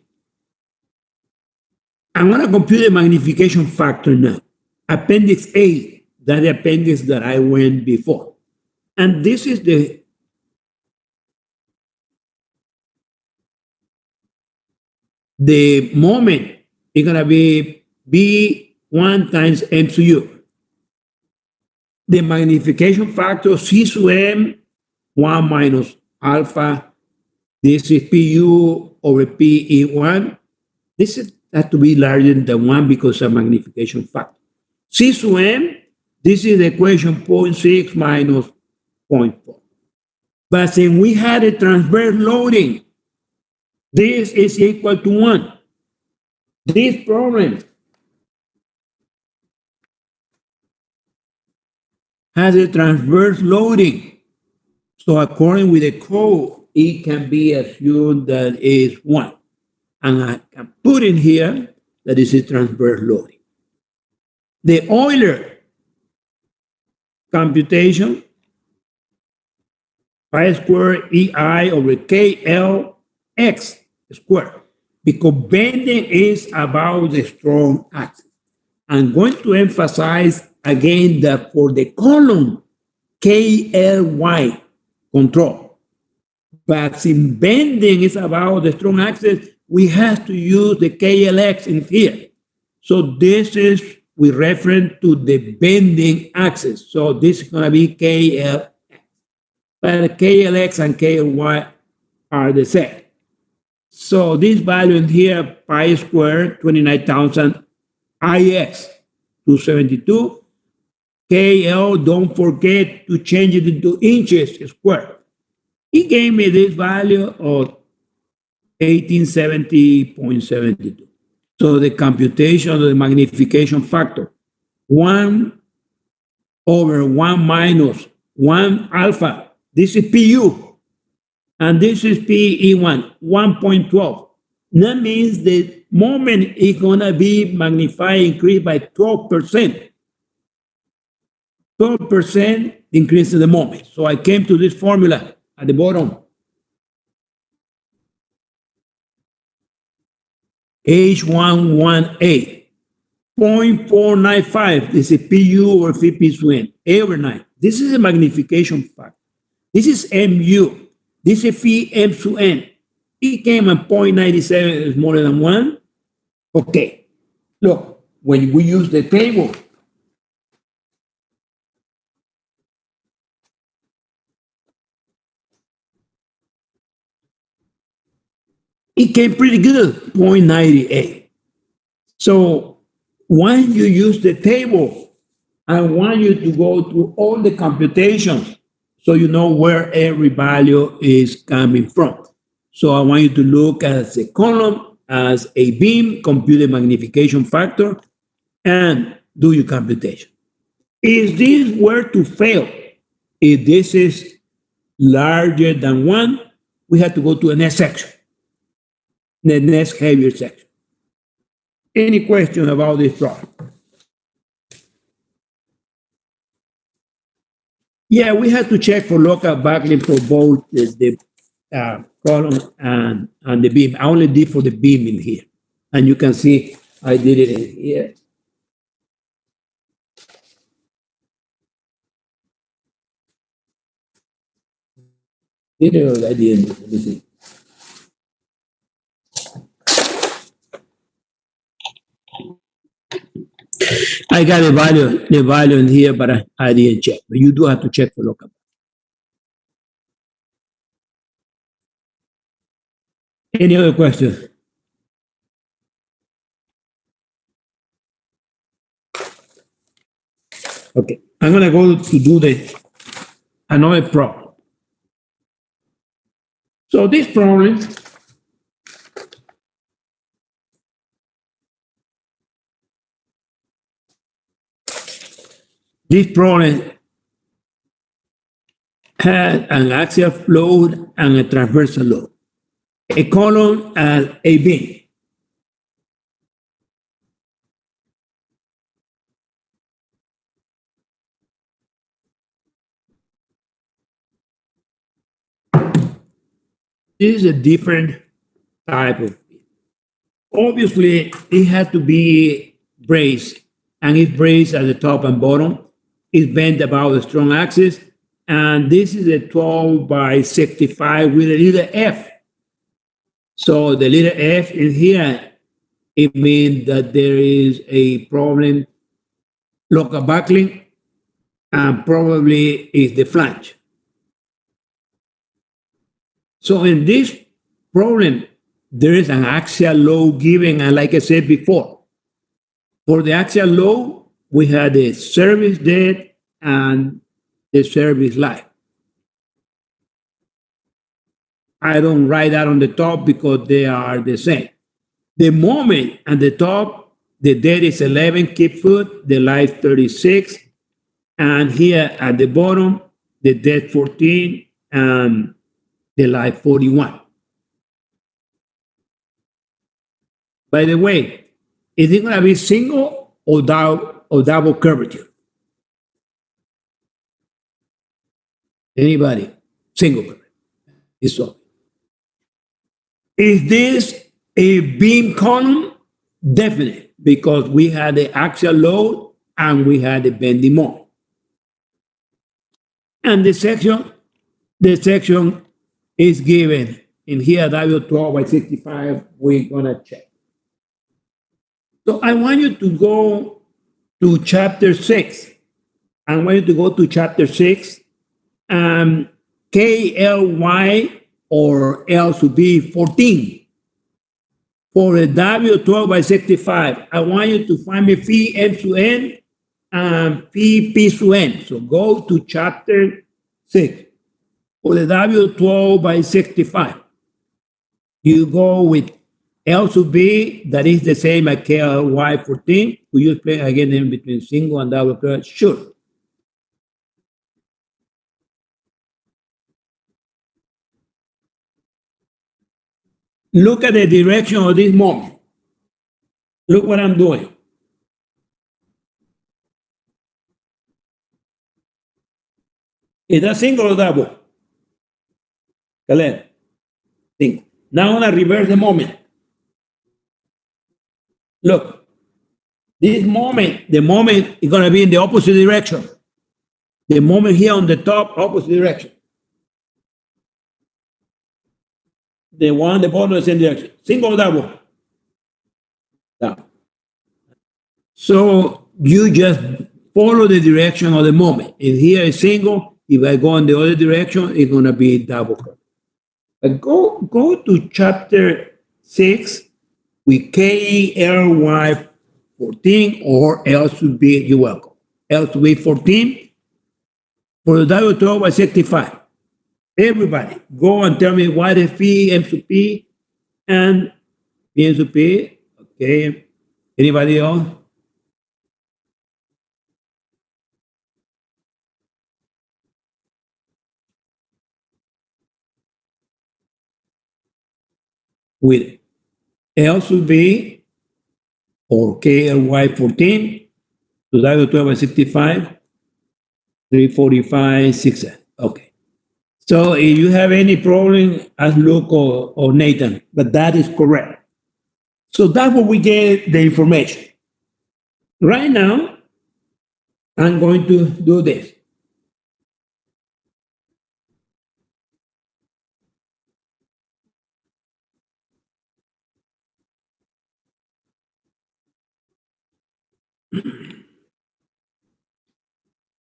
I'm going to compute the magnification factor now. Appendix A, that's the appendix that I went before. And this is the moment is going to be B1 times M sub U. The magnification factor C sub M, 1 minus alpha This is PU over PE1. This has to be larger than 1 because of magnification factor. C sub m, this is the equation 0.6 minus 0.4. But since we had a transverse loading, this is equal to 1. This problem has a transverse loading. So according with the code, it can be assumed that is 1. And I can put in here that this is transverse loading. The Euler computation, pi squared EI over KLX squared, because bending is about the strong axis. I'm going to emphasize again that for the column, KLY control. But since bending is about the strong axis, we have to use the KLX in here. So this is with reference to the bending axis. So this is going to be KLX. But KLX and KLY are the same. So this value in here, pi squared, 29,000, IX, 272. KL, don't forget to change it into inches squared. He gave me this value of 1870.72. So the computation of the magnification factor, 1 over 1 minus 1 alpha. This is PU. And this is PE1, 1.12. That means the moment is going to be magnified, increased by 12%. 12% increase in the moment. So I came to this formula at the bottom. H118, 0.495. This is PU over VP swing, A over 9. This is a magnification factor. This is MU. This is phi M sub n. It came at 0.97 is more than 1. Okay. Look, when we use the table, it came pretty good, 0.98. So when you use the table, I want you to go through all the computations so you know where every value is coming from. So I want you to look at the column as a beam, compute the magnification factor, and do your computation. If this were to fail, if this is larger than 1, we have to go to the next section, the next heavier section. Any question about this problem? Yeah, we have to check for local backlink for both the column and the beam. I only did for the beam in here. And you can see I did it in here. Did it or I didn't? Let me see. I got the value in here, but I didn't check. But you do have to check for local. Any other questions? Okay, I'm gonna go to do another problem. So this problem had an axial load and a transversal load, a column and a beam. This is a different type of beam. Obviously, it had to be braced, and it's braced at the top and bottom. It's bent about the strong axis, and this is a 12 by 65 with a letter F. So the letter F in here, it means that there is a problem, local backlink, and probably is the flange. So in this problem, there is an axial load given, and like I said before, for the axial load, we had the service debt and the service life. I don't write that on the top because they are the same. The moment at the top, the debt is 11, keep foot, the life 36, and here at the bottom, the debt 14 and the life 41. By the way, is it going to be single or double curvature? Anybody? Single curvature. It's so. Is this a beam column? Definitely, because we had the axial load and we had the bending moment. And the section is given in here, W12 by 65. We're gonna check. So I want you to go to chapter 6. I want you to go to chapter 6. KLY or L to be 14. For a W12 by 65, I want you to find me phi M to N and phi P to N. So go to chapter 6. For the W12 by 65, you go with L to B, that is the same as KLY 14. Will you explain again in between single and double curve? Sure. Look at the direction of this moment. Look what I'm doing. Is that single or double? Caleb. Single. Now I'm going to reverse the moment. Look. This moment, the moment is going to be in the opposite direction. The moment here on the top, opposite direction. The one on the bottom is in direction. Single or double? Double. So you just follow the direction of the moment. If here is single, if I go in the other direction, it's going to be double. But go to chapter 6 with KLY 14 or L to be, you're welcome. L to be 14 for the W12 by 65. Everybody, go and tell me what is phi M to P and P M to P. Okay. Anybody else? With L to B or KLY 14 to W12 by 65, 345, 6. Okay. So if you have any problem, ask Luke or Nathan, but that is correct. So that's what we get the information. Right now, I'm going to do this.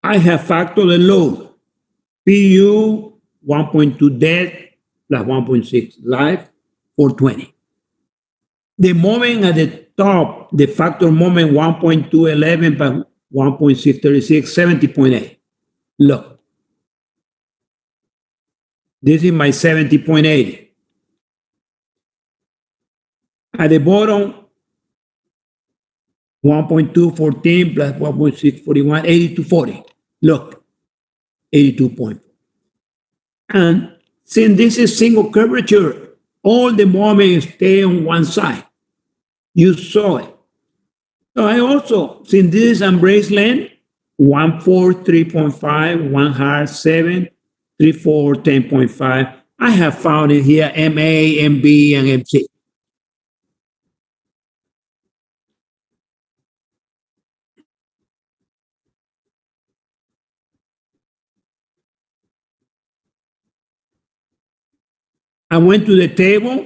I have factored the load. PU 1.2 dead plus 1.6 live for 20. The moment at the top, the factor moment 1.211 by 1.636, 70.8. Look, this is my 70.8. At the bottom, 1.214 plus 1.641, 8240. Look, 82.4. And since this is single curvature, all the moments stay on one side. You saw it. So I also, since this is embrace length, 1 4, 3.5, 1 hard 7, 3 4, 10.5. I have found it here MA, MB, and MC. I went to the table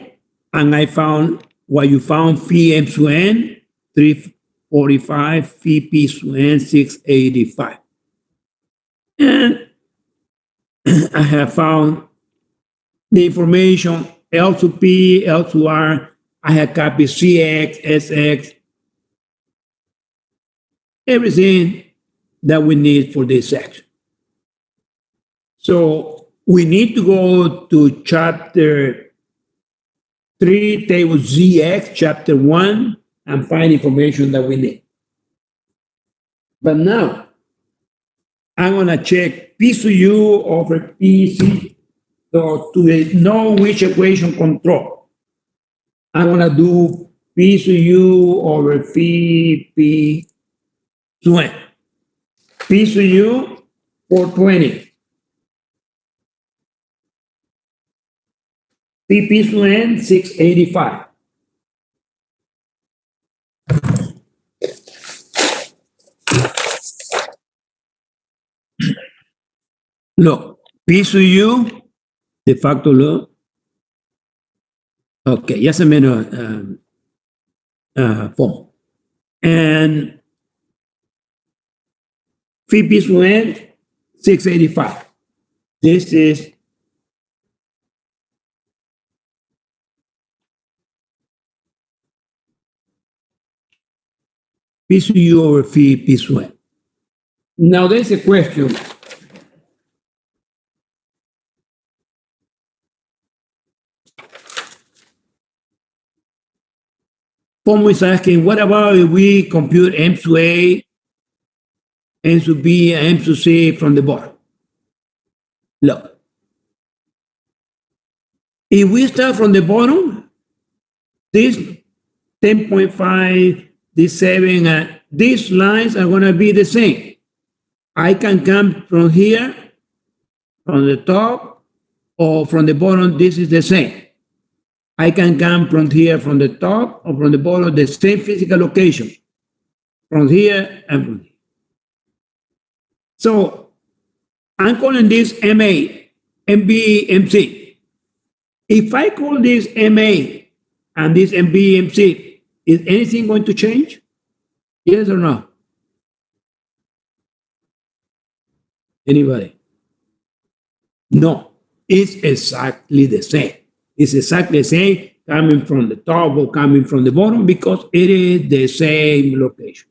and I found what you found phi M to N, 345, phi P to N, 685. And I have found the information L to P, L to R. I have copied CX, SX, everything that we need for this section. So we need to go to chapter 3, table ZX, chapter 1, and find information that we need. But now, I'm going to check P to U over PC. So to know which equation control, I'm going to do P to U over P to N. P to U 420. P to N 685. Look, P to U, de facto look. Okay, ya se me form. And P to N 685. This is P to U over P to N. Now there's a question. Someone is asking, what about if we compute M to A, M to B, and M to C from the bottom? Look, if we start from the bottom, this 10.5, this 7, and these lines are going to be the same. I can come from here, from the top, or from the bottom, this is the same. I can come from here, from the top, or from the bottom, the same physical location, from here and from here. So I'm calling this MA, MB, MC. If I call this MA and this MB, MC, is anything going to change? Yes or no? Anybody? No, it's exactly the same. It's exactly the same coming from the top or coming from the bottom because it is the same location.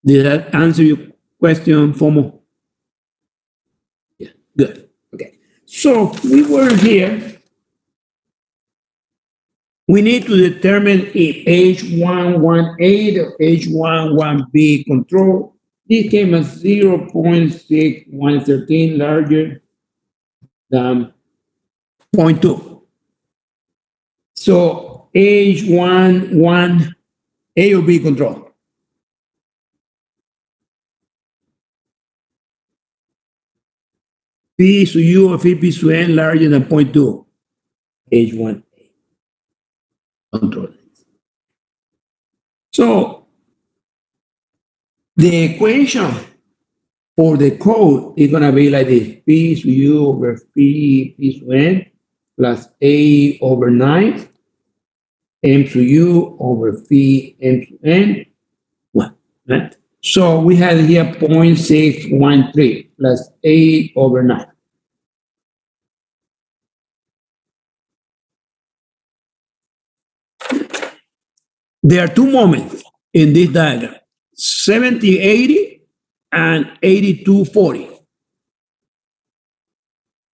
Did that answer your question, FOMO? Yeah, good. Okay. So we were here. We need to determine if H118 or H11B control. This came as 0.6113 larger than 0.2. So H11 A or B control. P to U or P to N larger than 0.2. H1 control. So the equation for the code is going to be like this: P to U over P to N plus A over 9, M to U over P M to N, 1. Right? So we have here 0.613 plus A over 9. There are two moments in this diagram, 7080 and 8240.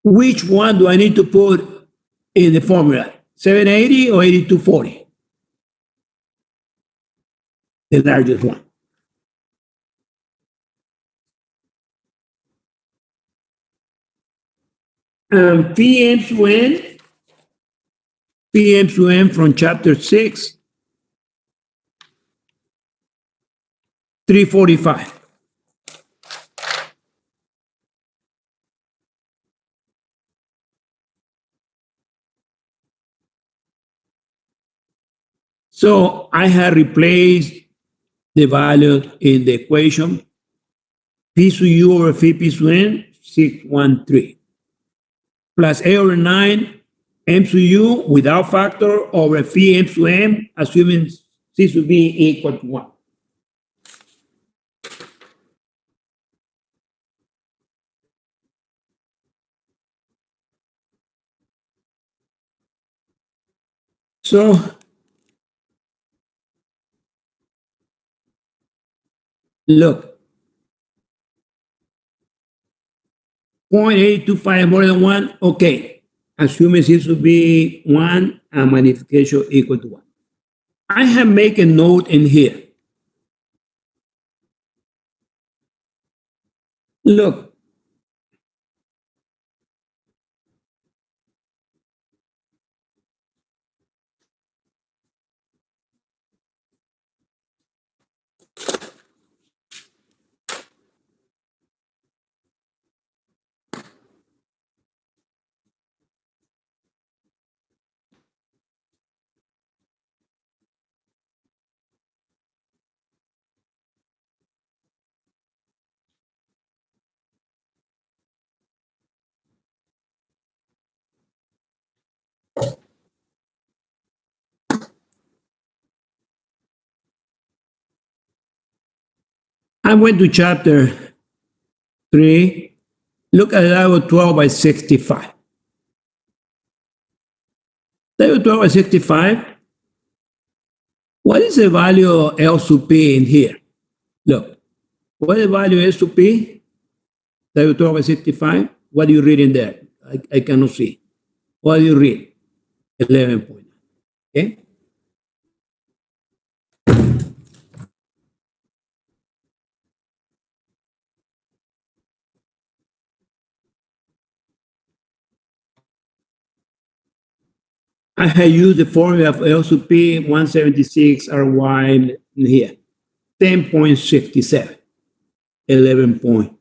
Which one do I need to put in the formula? 780 or 8240? The largest one. PM to N, PM to N from chapter 6, 345. So I have replaced the value in the equation. P to U over P to N, 613. Plus A over 9, M to U without factor over P M to M, assuming C to be equal to 1. So look, 0.825 more than 1, okay. Assuming this would be 1 and magnification equal to 1. I have made a note in here. Look, I went to chapter 3. Look at level 12 by 65. Level 12 by 65. What is the value of L sub P in here? Look, what is the value of S sub P? Level 12 by 65. What do you read in there? I cannot see. What do you read? 11.9. Okay. I have used the formula of L sub P 176 RY in here. 10.67. 11 point.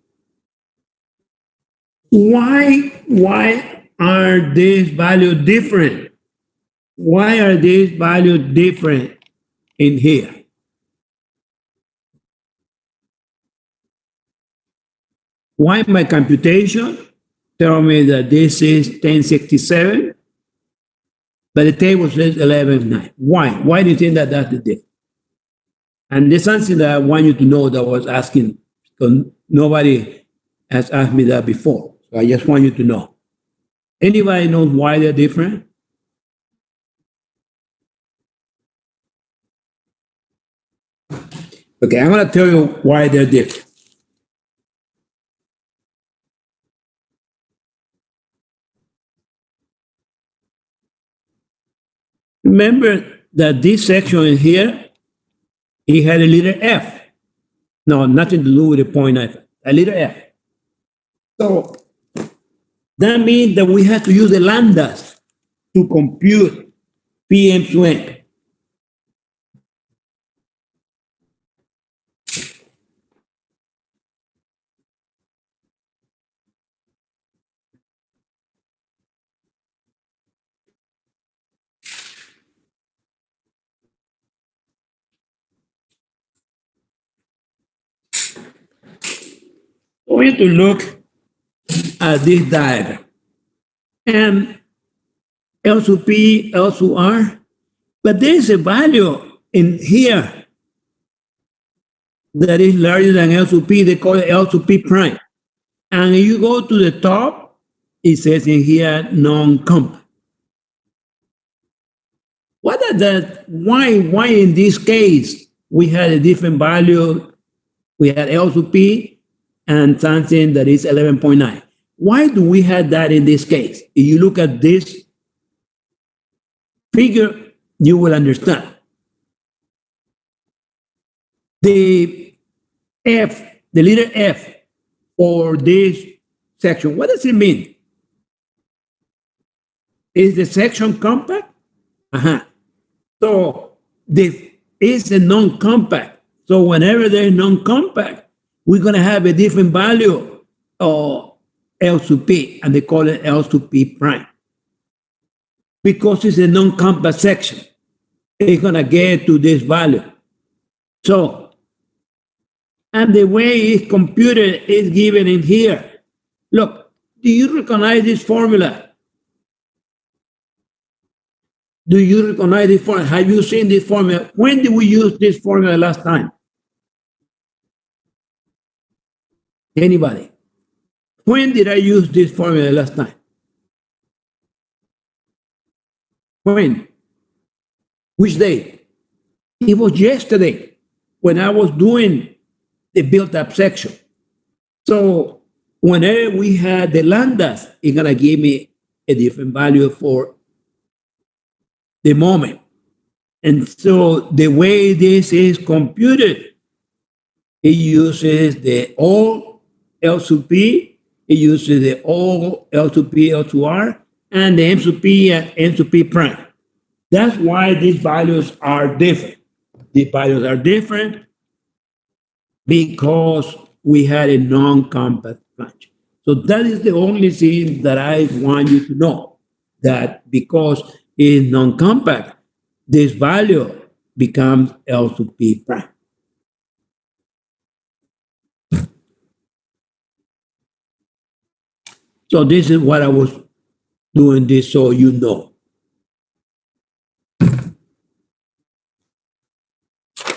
Why are these values different? Why are these values different in here? Why my computation tell me that this is 1067, but the table says 11.9? Why? Why do you think that that's the difference? And there's something that I want you to know that I was asking, because nobody has asked me that before. So I just want you to know. Anybody knows why they're different? Okay, I'm going to tell you why they're different. Remember that this section in here, it had a letter F. No, nothing to do with the 0.9, a letter F. So that means that we have to use the lambdas to compute PM swing. We have to look at this diagram. And L sub P, L sub R, but there is a value in here that is larger than L sub P. They call it L sub P prime. And if you go to the top, it says in here non-compact. What are that? Why in this case we had a different value? We had L sub P and something that is 11.9. Why do we have that in this case? If you look at this figure, you will understand. The F, the letter F for this section, what does it mean? Is the section compact? So this is a non-compact. So whenever there is non-compact, we're going to have a different value of L sub P, and they call it L sub P prime. Because it's a non-compact section, it's going to get to this value. So, and the way it's computed is given in here. Look, do you recognize this formula? Do you recognize this formula? Have you seen this formula? When did we use this formula last time? Anybody? When did I use this formula last time? When? Which day? It was yesterday when I was doing the built-up section. So whenever we had the lambdas, it's gonna give me a different value for the moment. And so the way this is computed, it uses the all L sub P, it uses the all L sub P, L sub R, and the M sub P and M sub P prime. That's why these values are different. These values are different because we had a non-compact flange. So that is the only thing that I want you to know, that because it's non-compact, this value becomes L sub P prime. So this is what I was doing this so you know.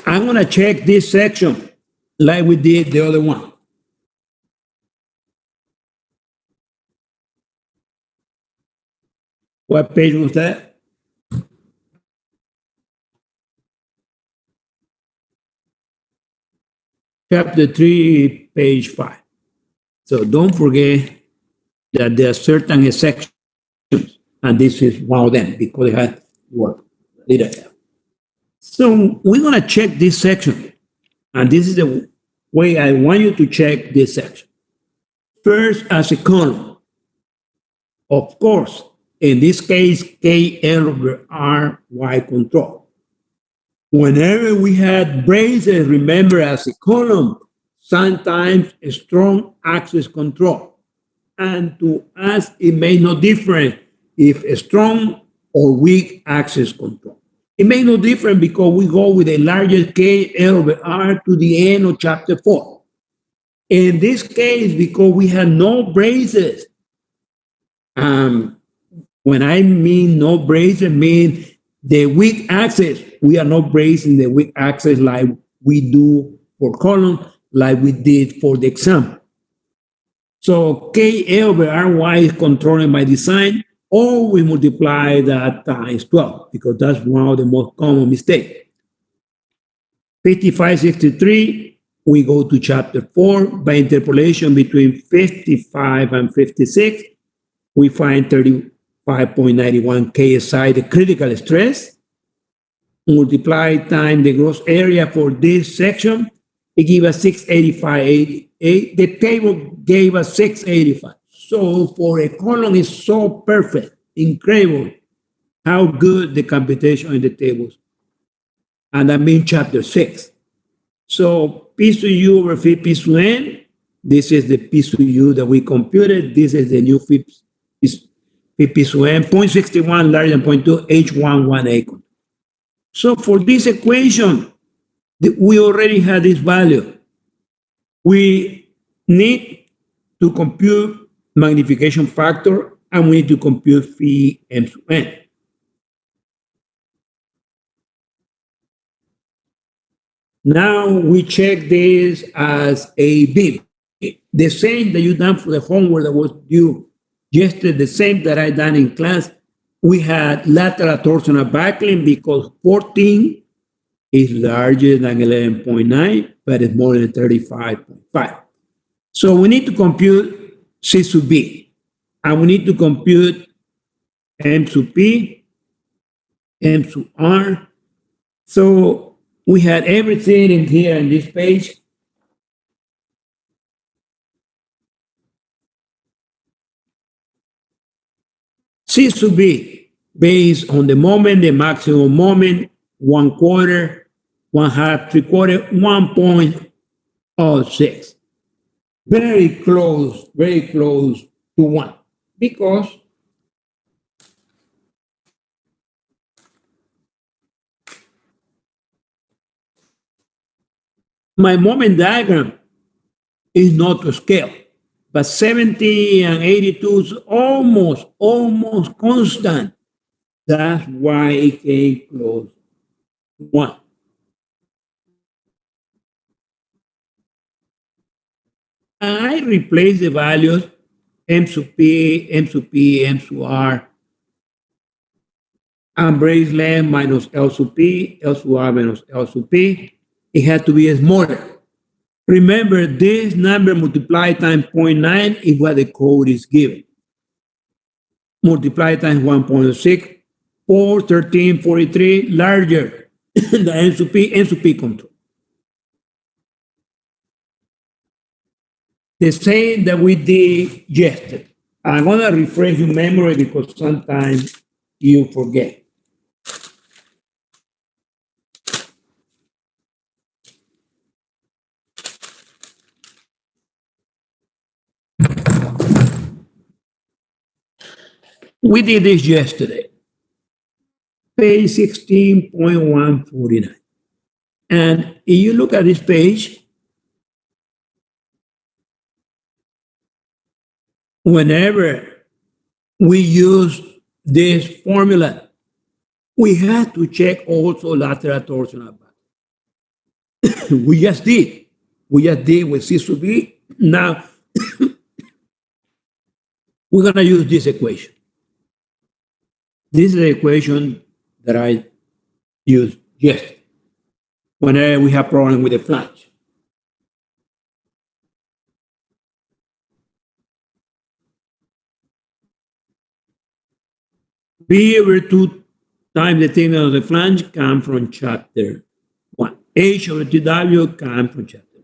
I'm gonna check this section like we did the other one. What page was that? Chapter 3, page 5. So don't forget that there are certain sections, and this is one of them because it had work. So we're going to check this section, and this is the way I want you to check this section. First, as a column, of course, in this case, KL over RY control. Whenever we had braces, remember as a column, sometimes a strong axis control. And to us, it made no difference if a strong or weak axis control. It made no difference because we go with the largest K L over R to the end of chapter 4. In this case, because we had no braces, when I mean no braces, I mean the weak axis. We are not bracing the weak axis like we do for column, like we did for the example. So KL over RY is controlling by design, or we multiply that times 12, because that's one of the most common mistakes. 5563, we go to chapter 4. By interpolation between 55 and 56, we find 35.91 KSI, the critical stress. Multiply times the gross area for this section, it gives us 685.88. The table gave us 685. So for a column, it's so perfect, incredible how good the computation in the tables. And that means chapter 6. So P sub U over phi P sub N, this is the P sub U that we computed. This is the new phi P sub N, 0.61 larger than 0.2, H11A. So for this equation, we already had this value. We need to compute magnification factor, and we need to compute phi M sub N. Now we check this as a beam. The same that you done for the homework that was due yesterday, the same that I done in class. We had lateral torsional buckling because 14 is larger than 11.9, but it's more than 35.5. So we need to compute C sub B, and we need to compute M sub P, M sub R. So we had everything in here in this page. C sub B, based on the moment, the maximum moment, 1/4, 1/2, 3/4, 1.06. Very close to 1. Because my moment diagram is not to scale, but 70 and 82 is almost constant. That's why it came close to 1. I replace the values M sub P, M sub P, M sub R. and brace length minus L sub P, L sub R minus L sub P. It had to be smaller. Remember, this number multiplied times 0.9 is what the code is given. Multiply times 1.6 or 1343, larger than N sub P control. The same that we did yesterday. I'm going to refresh your memory because sometimes you forget. We did this yesterday. Page 16.149. And if you look at this page, whenever we use this formula, we have to check also lateral torsional back. We just did. We just did with C sub B. Now, we're going to use this equation. This is the equation that I used yesterday whenever we have problem with the flange. B over 2 times the thickness of the flange come from chapter 1. H over TW come from chapter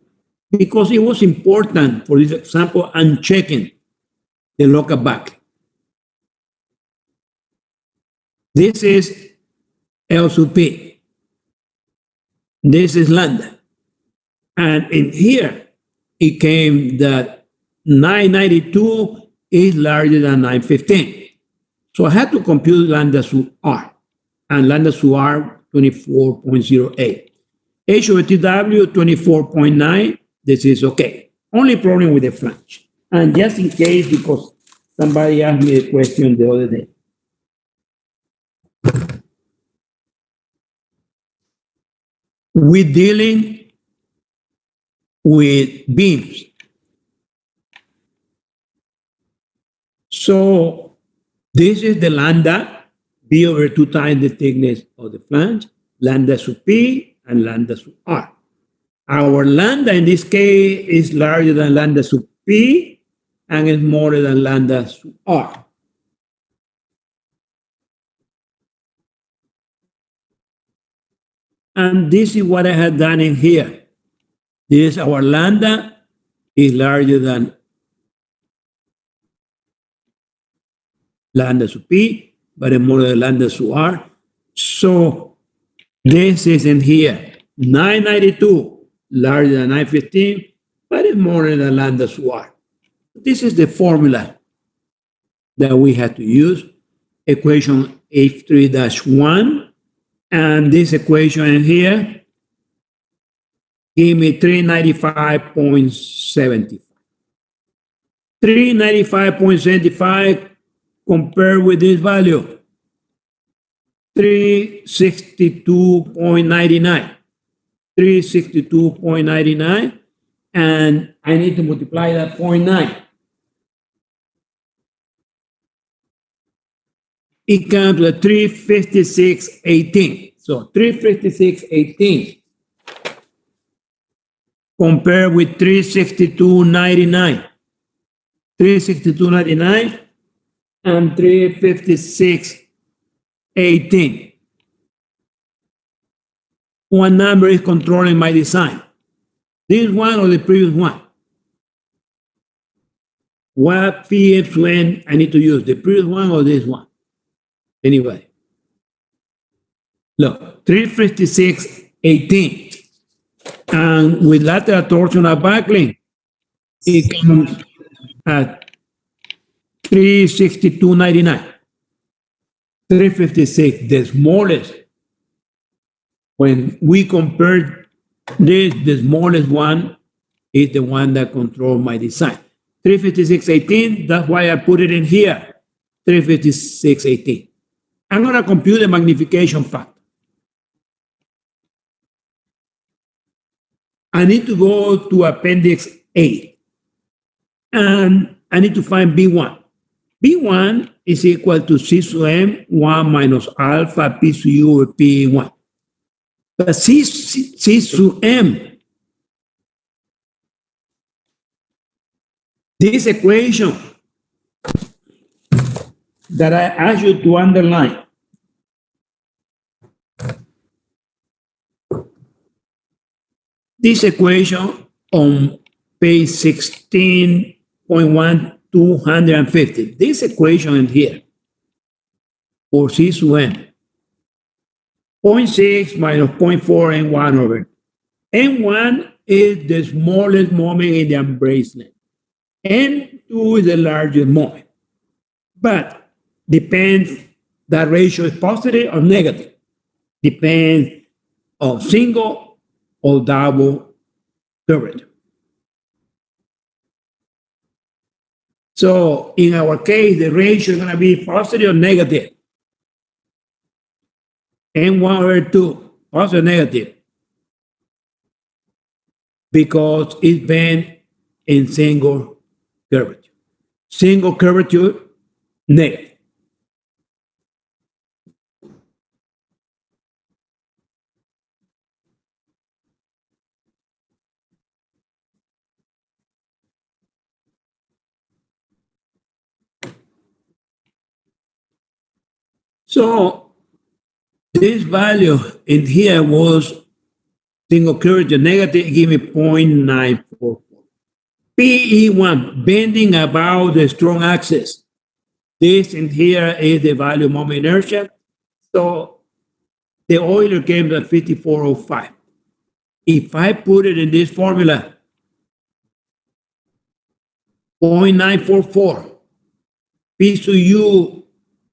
1. Because it was important for this example, I'm checking the local back. This is L sub P. This is lambda. And in here, it came that 992 is larger than 915. So I had to compute lambda sub R. And lambda sub R, 24.08. H over TW, 24.9. This is okay. Only problem with the flange. And just in case, because somebody asked me a question the other day. We're dealing with beams. So this is the lambda, B over 2 times the thickness of the flange, lambda sub P and lambda sub R. Our lambda in this case is larger than lambda sub P and is smaller than lambda sub R. And this is what I had done in here. This, our lambda is larger than lambda sub P, but it's more than lambda sub R. So this is in here. 992 larger than 915, but it's more than lambda sub R. This is the formula that we had to use. Equation H3-1. And this equation in here give me 395.75. 395.75 compared with this value, 362.99. 362.99, and I need to multiply that 0.9. It comes to 356.18. So 356.18 compared with 362.99. 362.99 and 356.18. One number is controlling my design. This one or the previous one? What PF when I need to use, the previous one or this one? Anyway, look, 356.18. And with lateral torsional buckling, it comes at 362.99. 356, the smallest. When we compare this, the smallest one is the one that controls my design. 356.18, that's why I put it in here, 356.18. I'm going to compute the magnification factor. I need to go to Appendix A, and I need to find B1. P1 is equal to C sub M, 1 minus alpha P sub U over P1. But C sub M, this equation that I asked you to underline, this equation on page 16.1, 250. This equation in here for C sub M, 0.6 minus 0.4 N1 over. N1 is the smallest moment in the embracement. N2 is the largest moment. But depends, that ratio is positive or negative. Depends on single or double curvature. So in our case, the ratio is going to be positive or negative. N1 over 2, positive or negative. Because it's been in single curvature. Single curvature, negative. So this value in here was single curvature negative, give me 0.944. PE1, bending about the strong axis. This in here is the value of moment inertia. So the Euler came at 5405. If I put it in this formula, 0.944, P sub U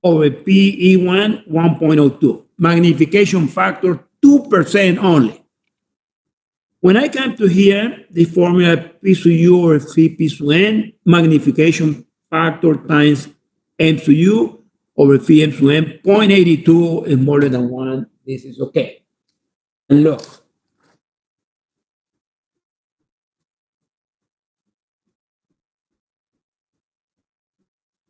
over PE1, 1.02. Magnification factor, 2% only. When I come to here, the formula P sub U over P sub N, magnification factor times M sub U over phi M sub N, 0.82 is more than 1. This is okay. And look.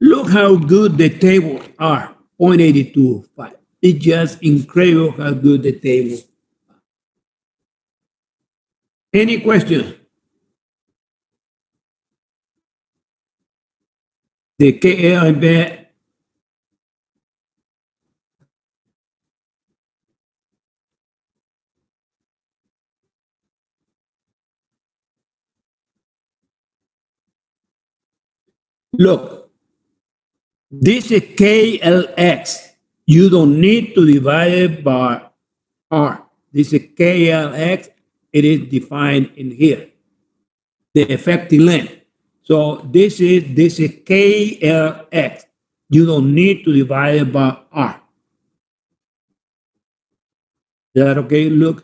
Look how good the tables are, 0.825. It's just incredible how good the table are. Any question? The KLB. Look, this is KLX. You don't need to divide it by R. This is KLX. It is defined in here, the effective length. So this is KLX. You don't need to divide it by R. Is that okay? Look.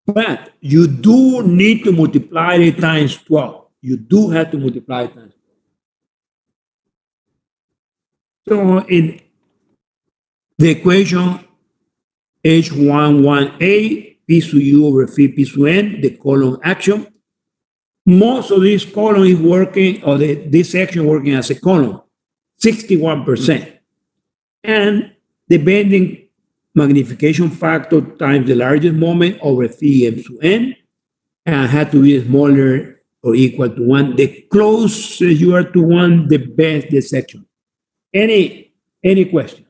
But you do need to multiply it times 12. You do have to multiply it times 12. So in the equation H11A, P sub U over phi P sub N, the column action, most of this column is working, or this section working as a column, 61%. And the bending magnification factor times the largest moment over phi M sub N, and had to be smaller or equal to 1. The closer you are to 1, the best the section. Any question?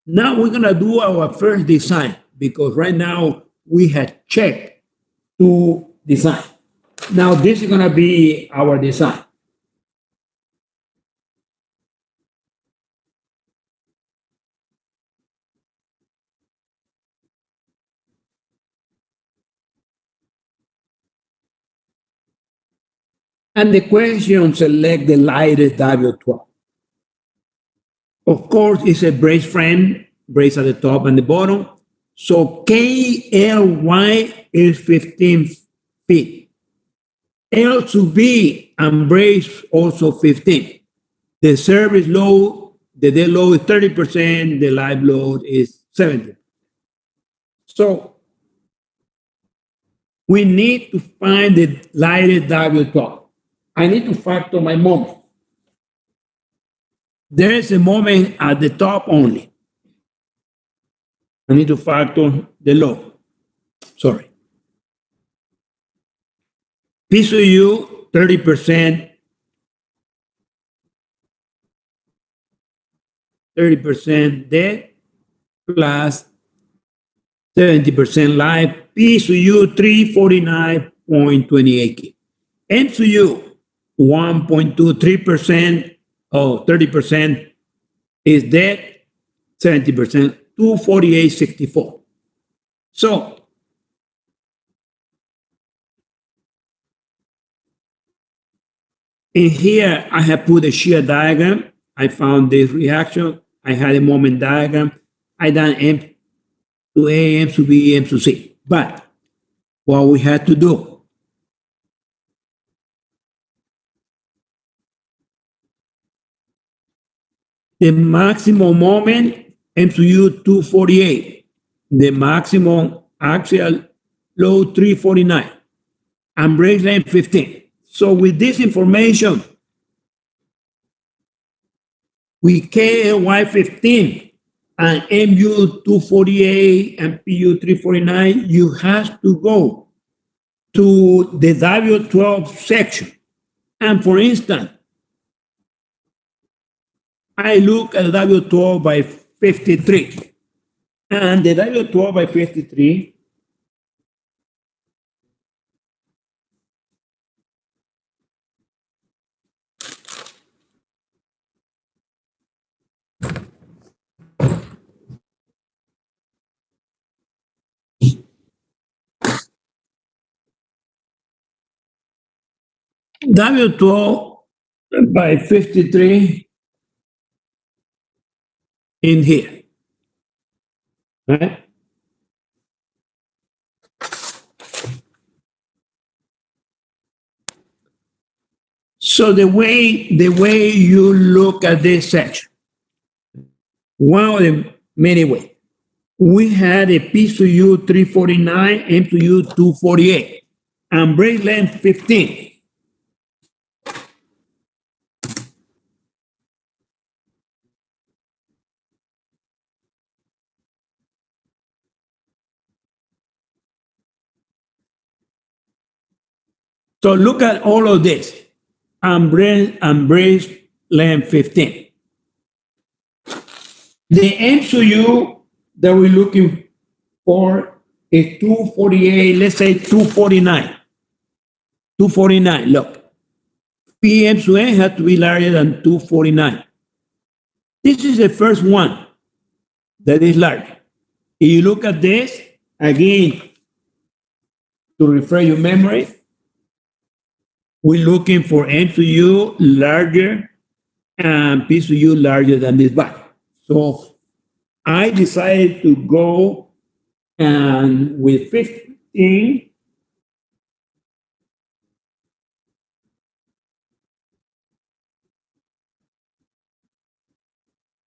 Now we're going to do our first design, because right now we had checked 2 design. Now this is going to be our design. And the question, select the lightest W12. Of course, it's a brace frame, brace at the top and the bottom. So KLY is 15 feet. L to B and brace also 15. The service load the dead load is 30%, the live load is 70%. So we need to find the lightest W top. I need to factor my moment. There is a moment at the top only. I need to factor the load. Sorry. PSU 30%, 30% dead plus 70% live. PSU 349.28. MSU 1.23% or 30% is dead, 70%, 248.64. So in here, I have put a shear diagram. I found this reaction. I had a moment diagram. I done M to A, M to B, M to C. But what we had to do, the maximum moment, M to U 248. The maximum axial load 349. And break length 15. So with this information, with KLY 15 and MU 248 and PU 349, you have to go to the W12 section. And for instance, I look at W12 by 53. And the W12 by 53 W12 by 53 in here, right? So the way you look at this section, one of the many ways, we had a PSU 349, MSU 248, and break length 15. So look at all of this. And brace length 15. The MSU that we're looking for is 248, let's say 249. 249, look. PMSU has to be larger than 249. This is the first one that is large. If you look at this, again, to refresh your memory, we're looking for MSU larger and PSU larger than this one. So I decided to go and with 15,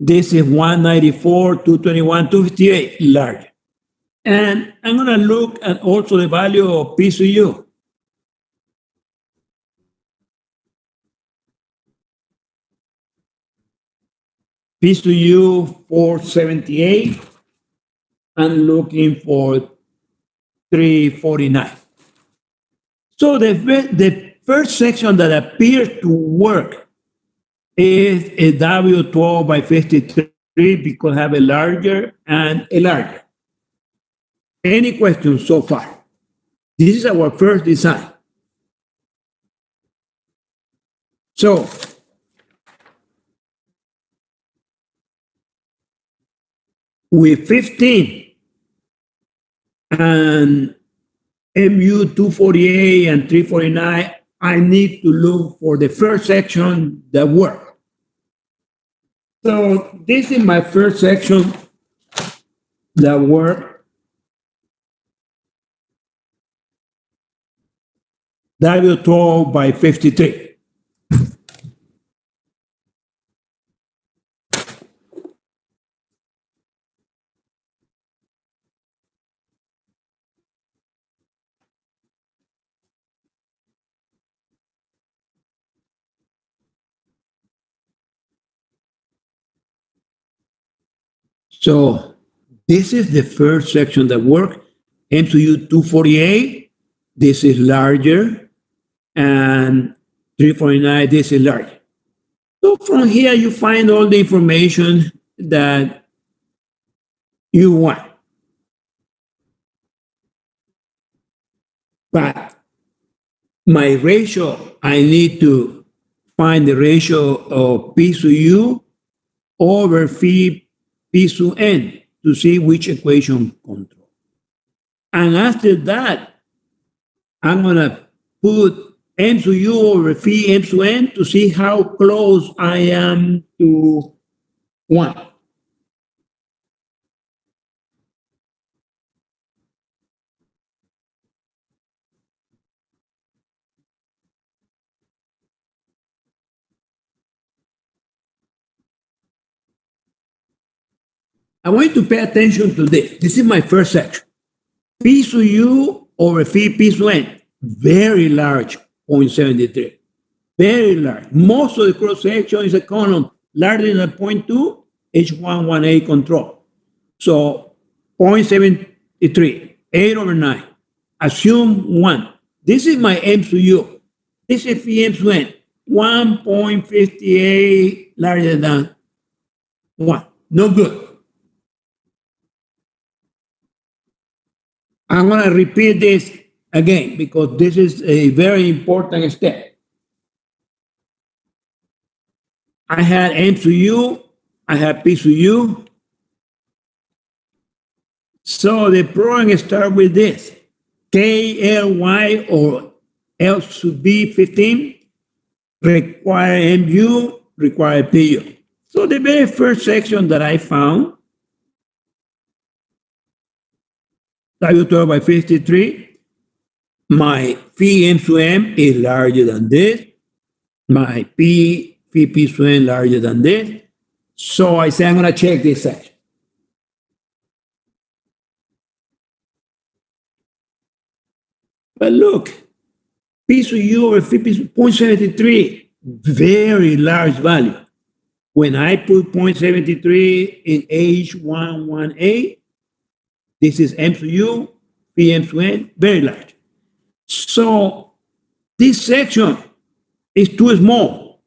this is 194, 221, 258 large. And I'm going to look at also the value of PSU. PSU 478, and looking for 349. So the first section that appears to work is a W12 by 53 because I have a larger and a larger. Any questions so far? This is our first design. So with 15 and MU 248 and 349, I need to look for the first section that works. So this is my first section that works. W12 by 53. So this is the first section that work. M to U 248, this is larger, and 349, this is larger. So from here, you find all the information that you want. But my ratio, I need to find the ratio of P to U over phi P to N to see which equation control. And after that, I'm going to put M to U over phi M to N to see how close I am to 1. I want you to pay attention to this. This is my first section. P to U over phi P to N, very large, 0.73. Very large. Most of the cross section is a column larger than 0.2, H11A control. So 0.73, 8 over 9. Assume 1. This is my M to U. This is phi M to N, 1.58 larger than 1. No good. I'm going to repeat this again because this is a very important step. I had M to U, I had P to U. So the problem starts with this. KLY or L to B 15 require MU, require PU. So the very first section that I found, W12 by 53, my phi M to M is larger than this. My P to N larger than this. So I say I'm going to check this section. But look, P to U over phi P to 0.73, very large value. When I put 0.73 in H11A, this is M to U, P M to N, very large. So this section is too small.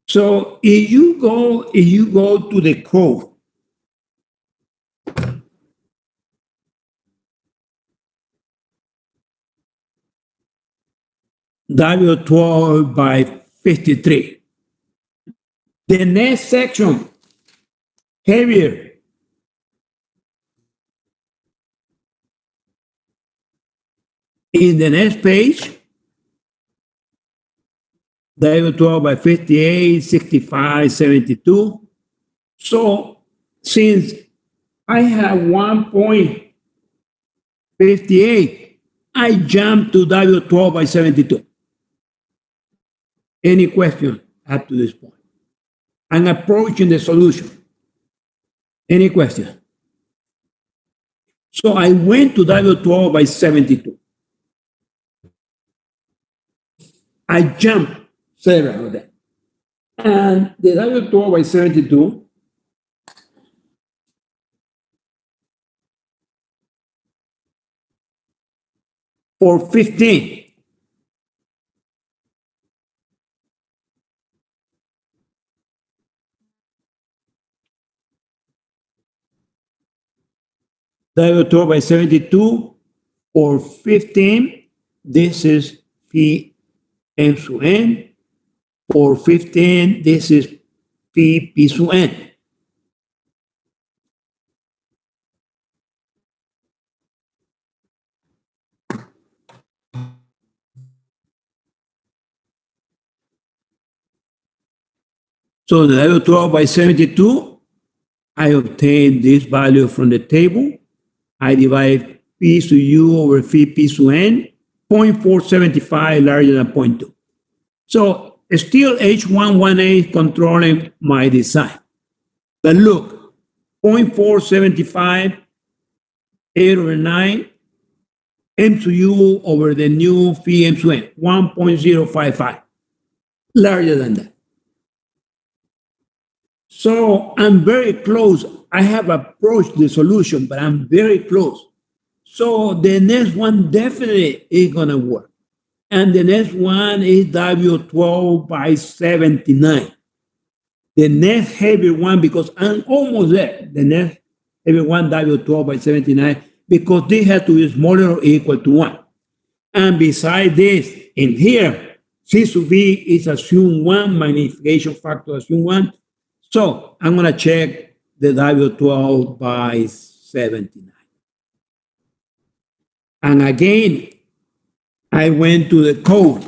So if you go to the code, W12 by 53. The next section, heavier. In the next page, W12 by 58, 65, 72. So since I have 1.58, I jump to W12 by 72. Any question up to this point? I'm approaching the solution. Any question? So I went to W12 by 72. I jumped several of them. And the W12 by 72 for 15. W12 by 72 or 15, this is phi M to N. For 15, this is phi P to N. So the W12 by 72, I obtain this value from the table. I divide P to U over phi P to N, 0.475 larger than 0.2. So still H11A is controlling my design. But look, 0.475, 8 over 9, M to U over the new phi M to N, 1.055. larger than that. So I'm very close. I have approached the solution, but I'm very close. So the next one definitely is going to work. And the next one is W12 by 79. The next heavy one, because I'm almost there, the next heavy one, W12 by 79, because this has to be smaller or equal to 1. And beside this, in here, C sub B is assume 1, magnification factor assume 1. So I'm going to check the W12 by 79. And again, I went to the code.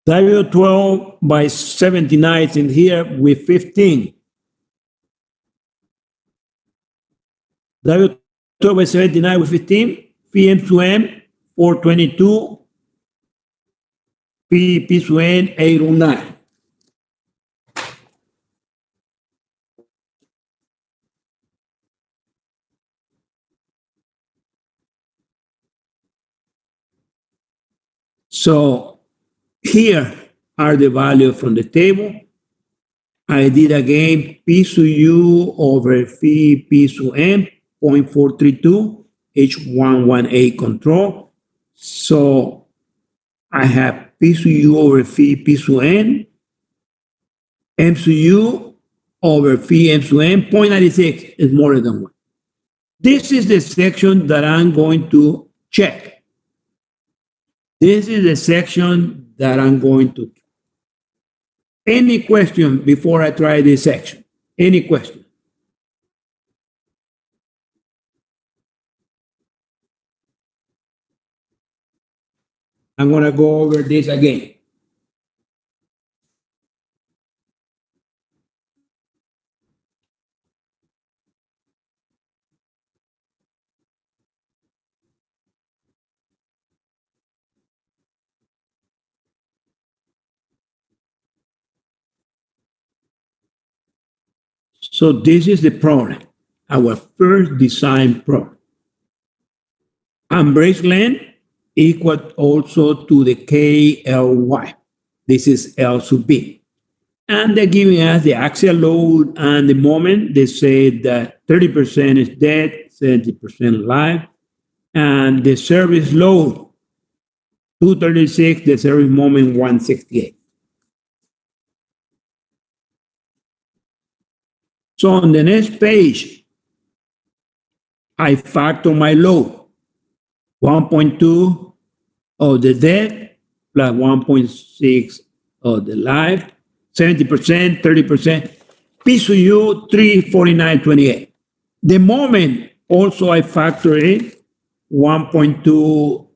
W12 by 79 is in here with 15. W12 by 79 with 15, PM to M, 422, P to N, 809. So here are the values from the table. I did again P sub U over phi P sub M, 0.432, H118 control. So I have P sub U over phi P sub N, M sub U over phi M sub N, 0.96 is more than 1. This is the section that I'm going to check. This is the section that I'm going to. Any question before I try this section? Any question? I'm going to go over this again. So this is the problem, our first design problem. Embrace length equal also to the KLY. This is L sub B. And they're giving us the axial load and the moment. They say that 30% is dead, 70% alive. And the service load, 236, the service moment, 168. So on the next page, I factor my load. 1.2 of the dead plus 1.6 of the live, 70%, 30%. P sub U, 349.28. The moment also I factor in 1.2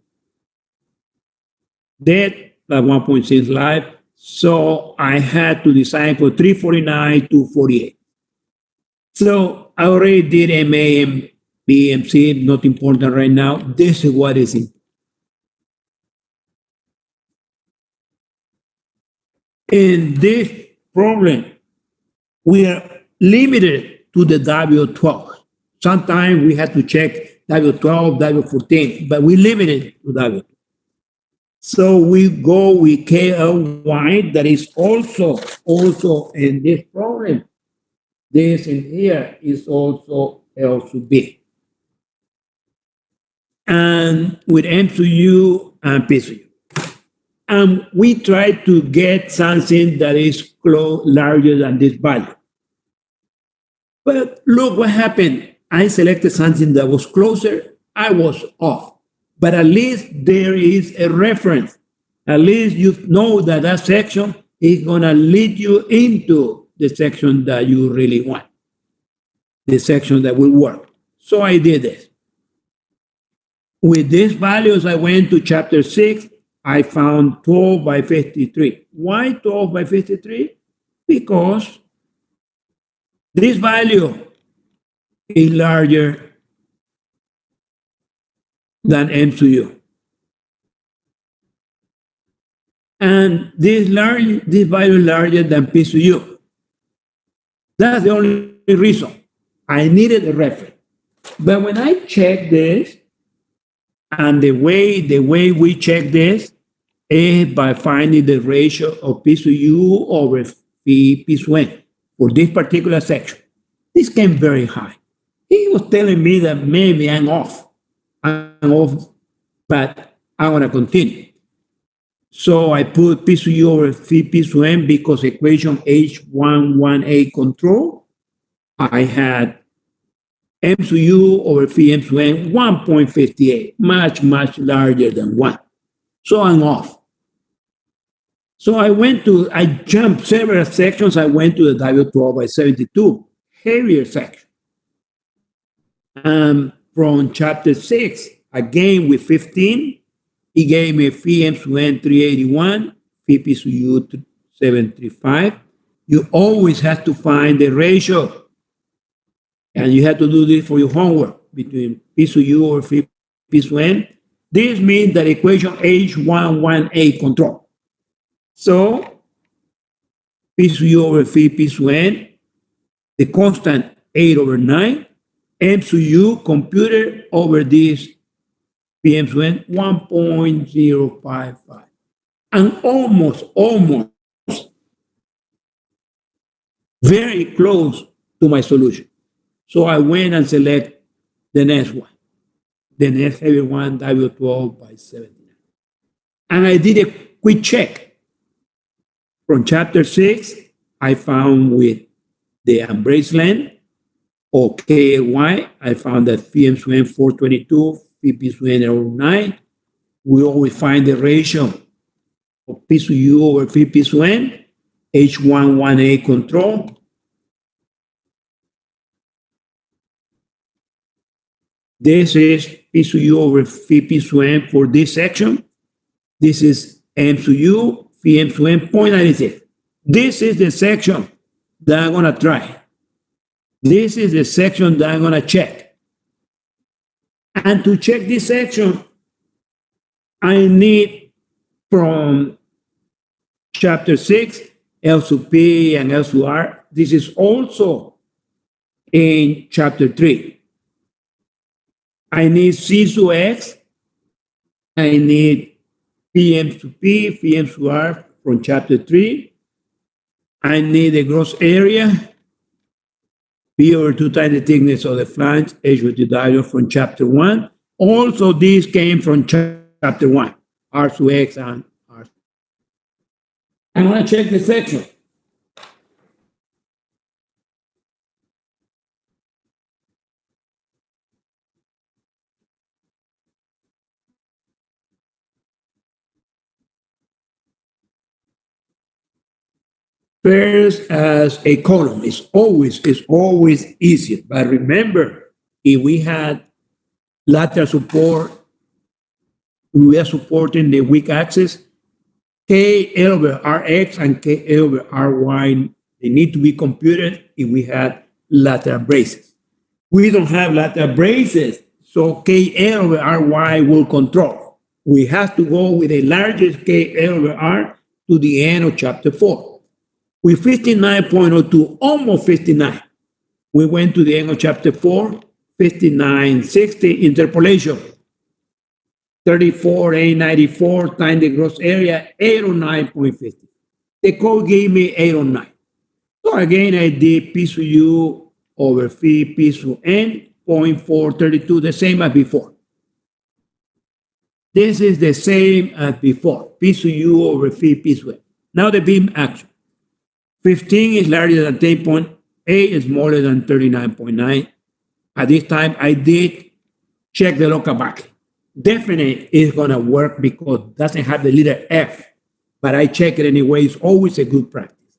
dead plus 1.6 live. So I had to design for 349 to 48. So I already did MA and BMC, not important right now. This is what is important. In this problem, we are limited to the W12. Sometimes we have to check W12, W14, but we limited to W12. So we go with KLY that is also in this problem. This in here is also L sub B. And with M sub U and P sub U. And we try to get something that is larger than this value. But look what happened. I selected something that was closer. I was off. But at least there is a reference. At least you know that that section is going to lead you into the section that you really want, the section that will work. So I did this. With these values, I went to chapter 6. I found 12 by 53. Why 12 by 53? Because this value is larger than M sub U. And this value is larger than P to U. That's the only reason. I needed a reference. But when I check this, and the way we check this is by finding the ratio of P to U over P to N for this particular section. This came very high. He was telling me that maybe I'm off, but I want to continue. So I put P to U over P to N because equation H11A control, I had M to U over phi M to N 1.58, much larger than 1. So I'm off. So I jumped several sections. I went to the W12/72, heavier section. From chapter 6, again with 15, he gave me phi M to N 381, phi P to U 735. You always have to find the ratio. And you have to do this for your homework between P to U or P to N. This means that equation H11A control. So P to U over P to N, the constant 8/9, M to U computed over this PM to N 1.055. And almost very close to my solution. So I went and select the next one, the next heavy one, W12/79. And I did a quick check. From chapter 6, I found with the embrace length, or KLY, I found that PM to N 422, PP to N 09. We always find the ratio of P to U over PP to N, H11A control. This is P to U over phi P to N for this section. This is M to U, phi M to N 0.96. This is the section that I'm going to try. This is the section that I'm going to check. And to check this section, I need from chapter 6, L to P and L to R. This is also in chapter 3. I need C to X. I need PM to P, PM to R from chapter 3. I need the gross area, P over 2 times the thickness of the flange, H with the diagonal from chapter 1. Also, these came from chapter 1, R to X and R. I'm going to check the section. First, as a column, it's always easier. But remember, if we had lateral support, we are supporting the weak axis, KL over Rx and KL over Ry, they need to be computed if we had lateral braces. We don't have lateral braces, so KL over Ry will control. We have to go with the largest KL over R to the end of chapter 4. With 59.02, almost 59, we went to the end of chapter 4, 59.60, interpolation. 34,894 times the gross area, 809.50. The code gave me 809. So again, I did P to U over phi P to N, 0.432, the same as before. This is the same as before, P to U over phi P to N. Now the beam action. 15 is larger than 10.8, is smaller than 39.9. At this time, I did check the local back. Definitely it's going to work because it doesn't have the letter F, but I check it anyway. It's always a good practice.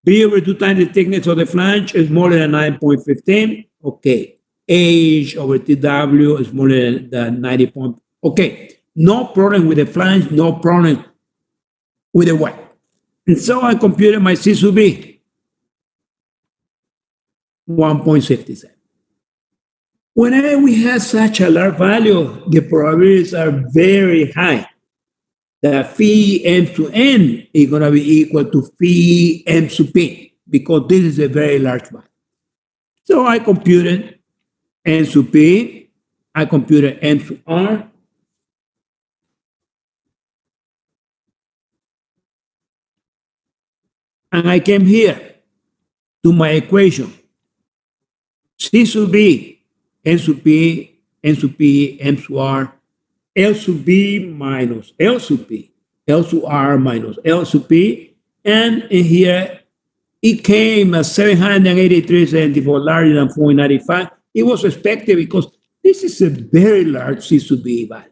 P over 2 times the thickness of the flange is smaller than 9.15. Okay. H over TW is smaller than 90. Okay. No problem with the flange, no problem with the Y. And so I computed my C sub B, 1.67. Whenever we have such a large value, the probabilities are very high that phi m to n is going to be equal to phi m to p, because this is a very large one. So I computed n to p, I computed n to r, and I came here to my equation. C sub b, n sub p, n sub p, m sub r, L sub b minus L sub p, L sub r minus L sub p, and in here it came as 783.74, larger than 0.95. It was expected because this is a very large C sub b value.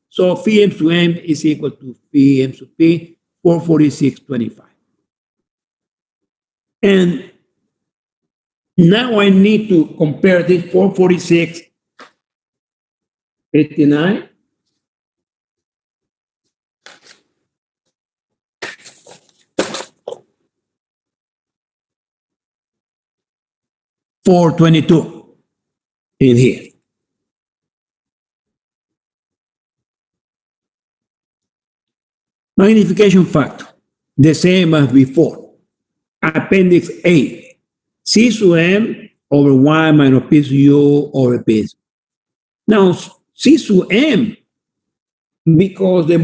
So phi m sub m is equal to phi m sub p, 446.25. And now I need to compare this 446.59 422 in here. Magnification factor, the same as before. Appendix A, C sub m over 1 minus P sub u over P. Now, C sub m, because the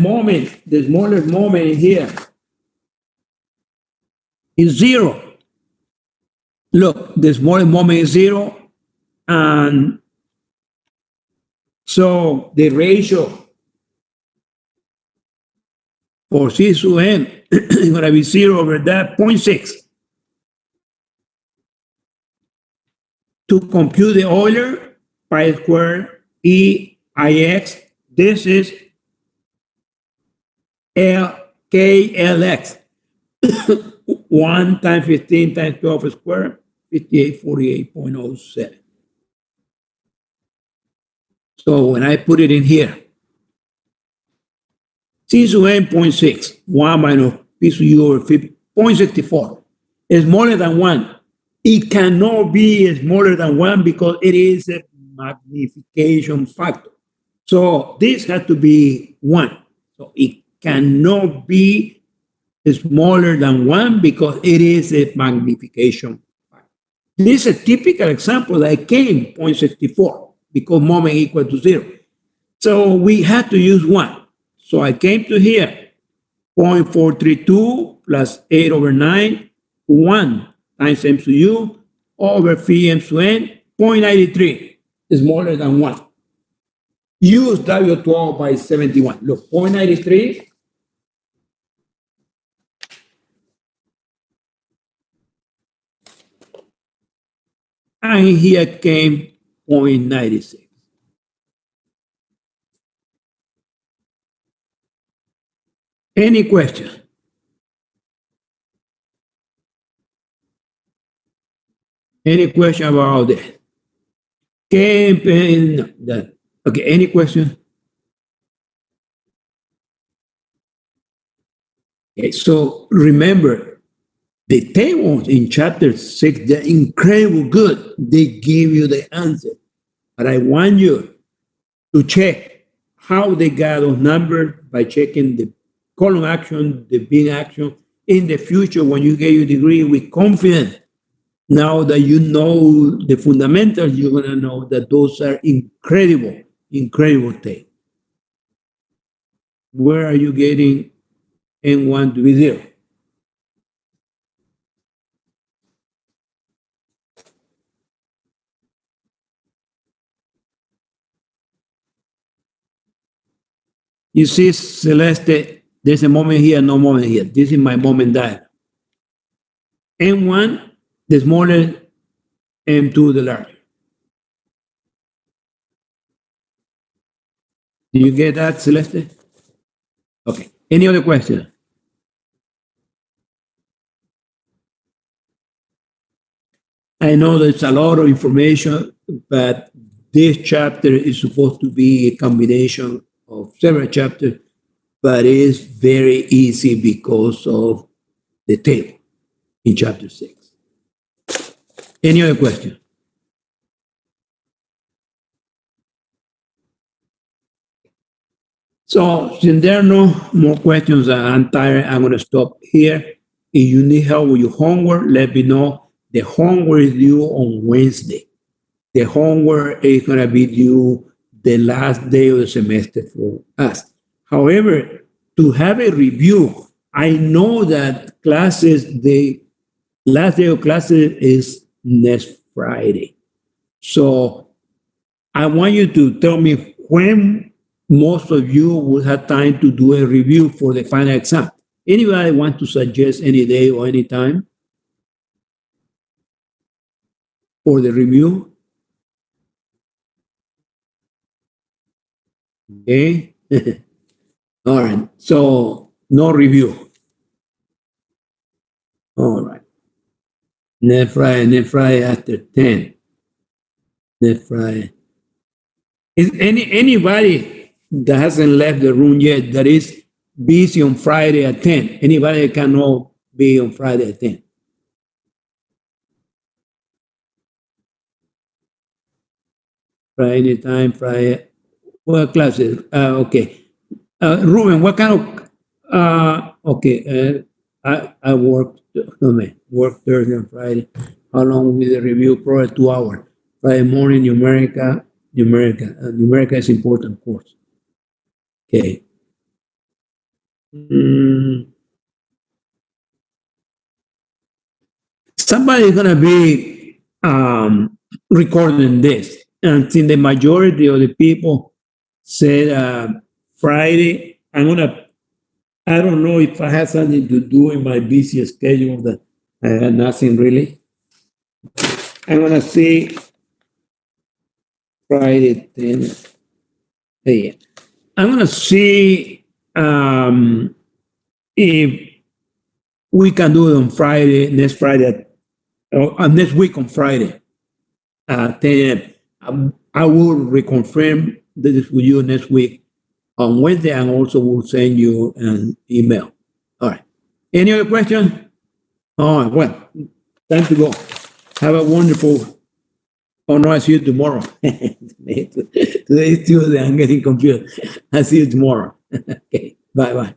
smallest moment here is 0. Look, the smallest moment is 0, and so the ratio for C sub n is going to be 0 over that 0.6. To compute the Euler pi squared E ix, this is KLX. 1 times 15 times 12 squared, 5848.07. So when I put it in here, C sub n 0.6, 1 minus P sub u over 0.64 is smaller than 1. It cannot be smaller than 1 because it is a magnification factor. So this has to be 1. So it cannot be smaller than 1 because it is a magnification factor. This is a typical example that came 0.64 because moment equal to 0. So we had to use 1. So I came to here, 0.432 plus 8 over 9, 1 times m sub u over phi m sub n, 0.93 is smaller than 1. Use W12 by 71. Look, 0.93. And here came 0.96. Any question? Any question about that? Okay, any question? Okay, so remember, the tables in chapter 6, they're incredible good. They give you the answer. But I want you to check how they got those numbers by checking the column action, the bin action. In the future, when you get your degree with confidence, now that you know the fundamentals, you're going to know that those are incredible, incredible things. Where are you getting N1 to be 0? You see, Celeste, there's a moment here, no moment here. This is my moment diagram. N1, the smaller, M2, the larger. Do you get that, Celeste? Okay. Any other question? I know there's a lot of information, but this chapter is supposed to be a combination of several chapters, but it's very easy because of the table in chapter 6. Any other question? So since there are no more questions, I'm tired. I'm going to stop here. If you need help with your homework, let me know. The homework is due on Wednesday. The homework is going to be due the last day of the semester for us. However, to have a review, I know that classes, the last day of classes is next Friday. So I want you to tell me when most of you will have time to do a review for the final exam. Anybody want to suggest any day or any time for the review? Okay. All right. So no review. All right. Next Friday after 10. Next Friday. Is anybody that hasn't left the room yet that is busy on Friday at 10? Anybody that cannot be on Friday at 10? Friday anytime, Friday. What classes? Okay. Ruben, what kind of, okay, I work, no man, work Thursday and Friday. How long will the review? Probably 2 hours. Friday morning, numerica. Numerica is important, of course. Okay. Somebody's gonna be recording this, and since the majority of the people said Friday, I don't know if I have something to do in my busy schedule that I had nothing really. I'm gonna say Friday 10. Yeah. I'm gonna see if we can do it on Friday, next Friday, or next week on Friday at 10 a.m. I will reconfirm this with you next week on Wednesday, and also will send you an email. All right. Any other question? All right. Well, time to go. Have a wonderful. Oh no, I see you tomorrow. Today is Tuesday. I'm getting confused. I see you tomorrow. Okay. Bye bye.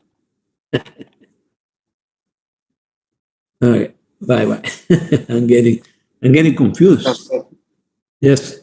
All right. Bye bye. I'm getting confused. Yes.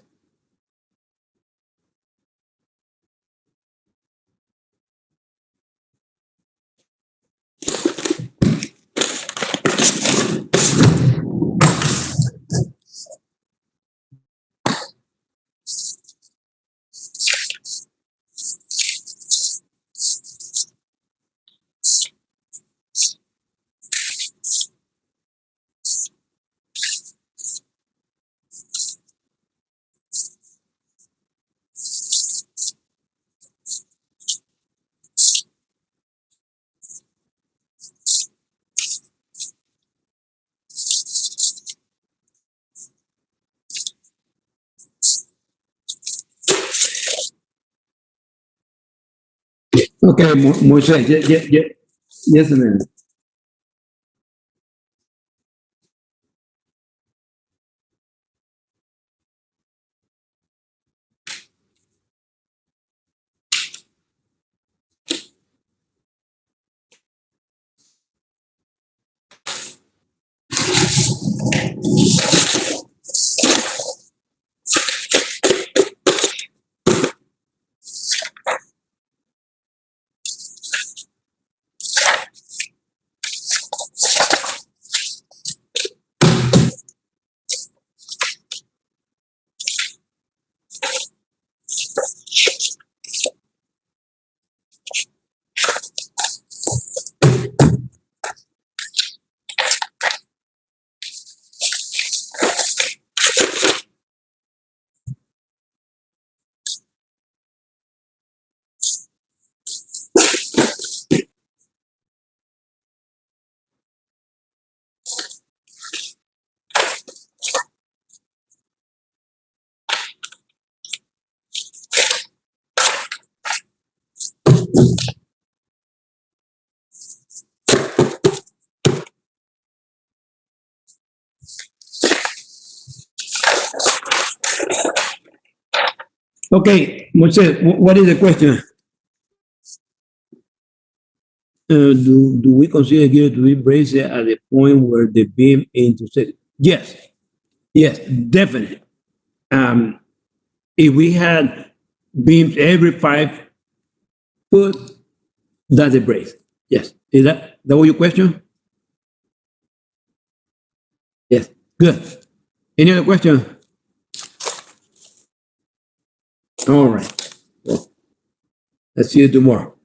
Okay, Moisés. Yes, ma'am. Okay, Moisés, what is the question? do we consider gear to be braced at the point where the beam intersects? Yes, yes, definitely. If we had beams every 5 foot, that's a brace. Yes. Is that what your question? Yes. Good. Any other question? All right. Well, let's see you tomorrow.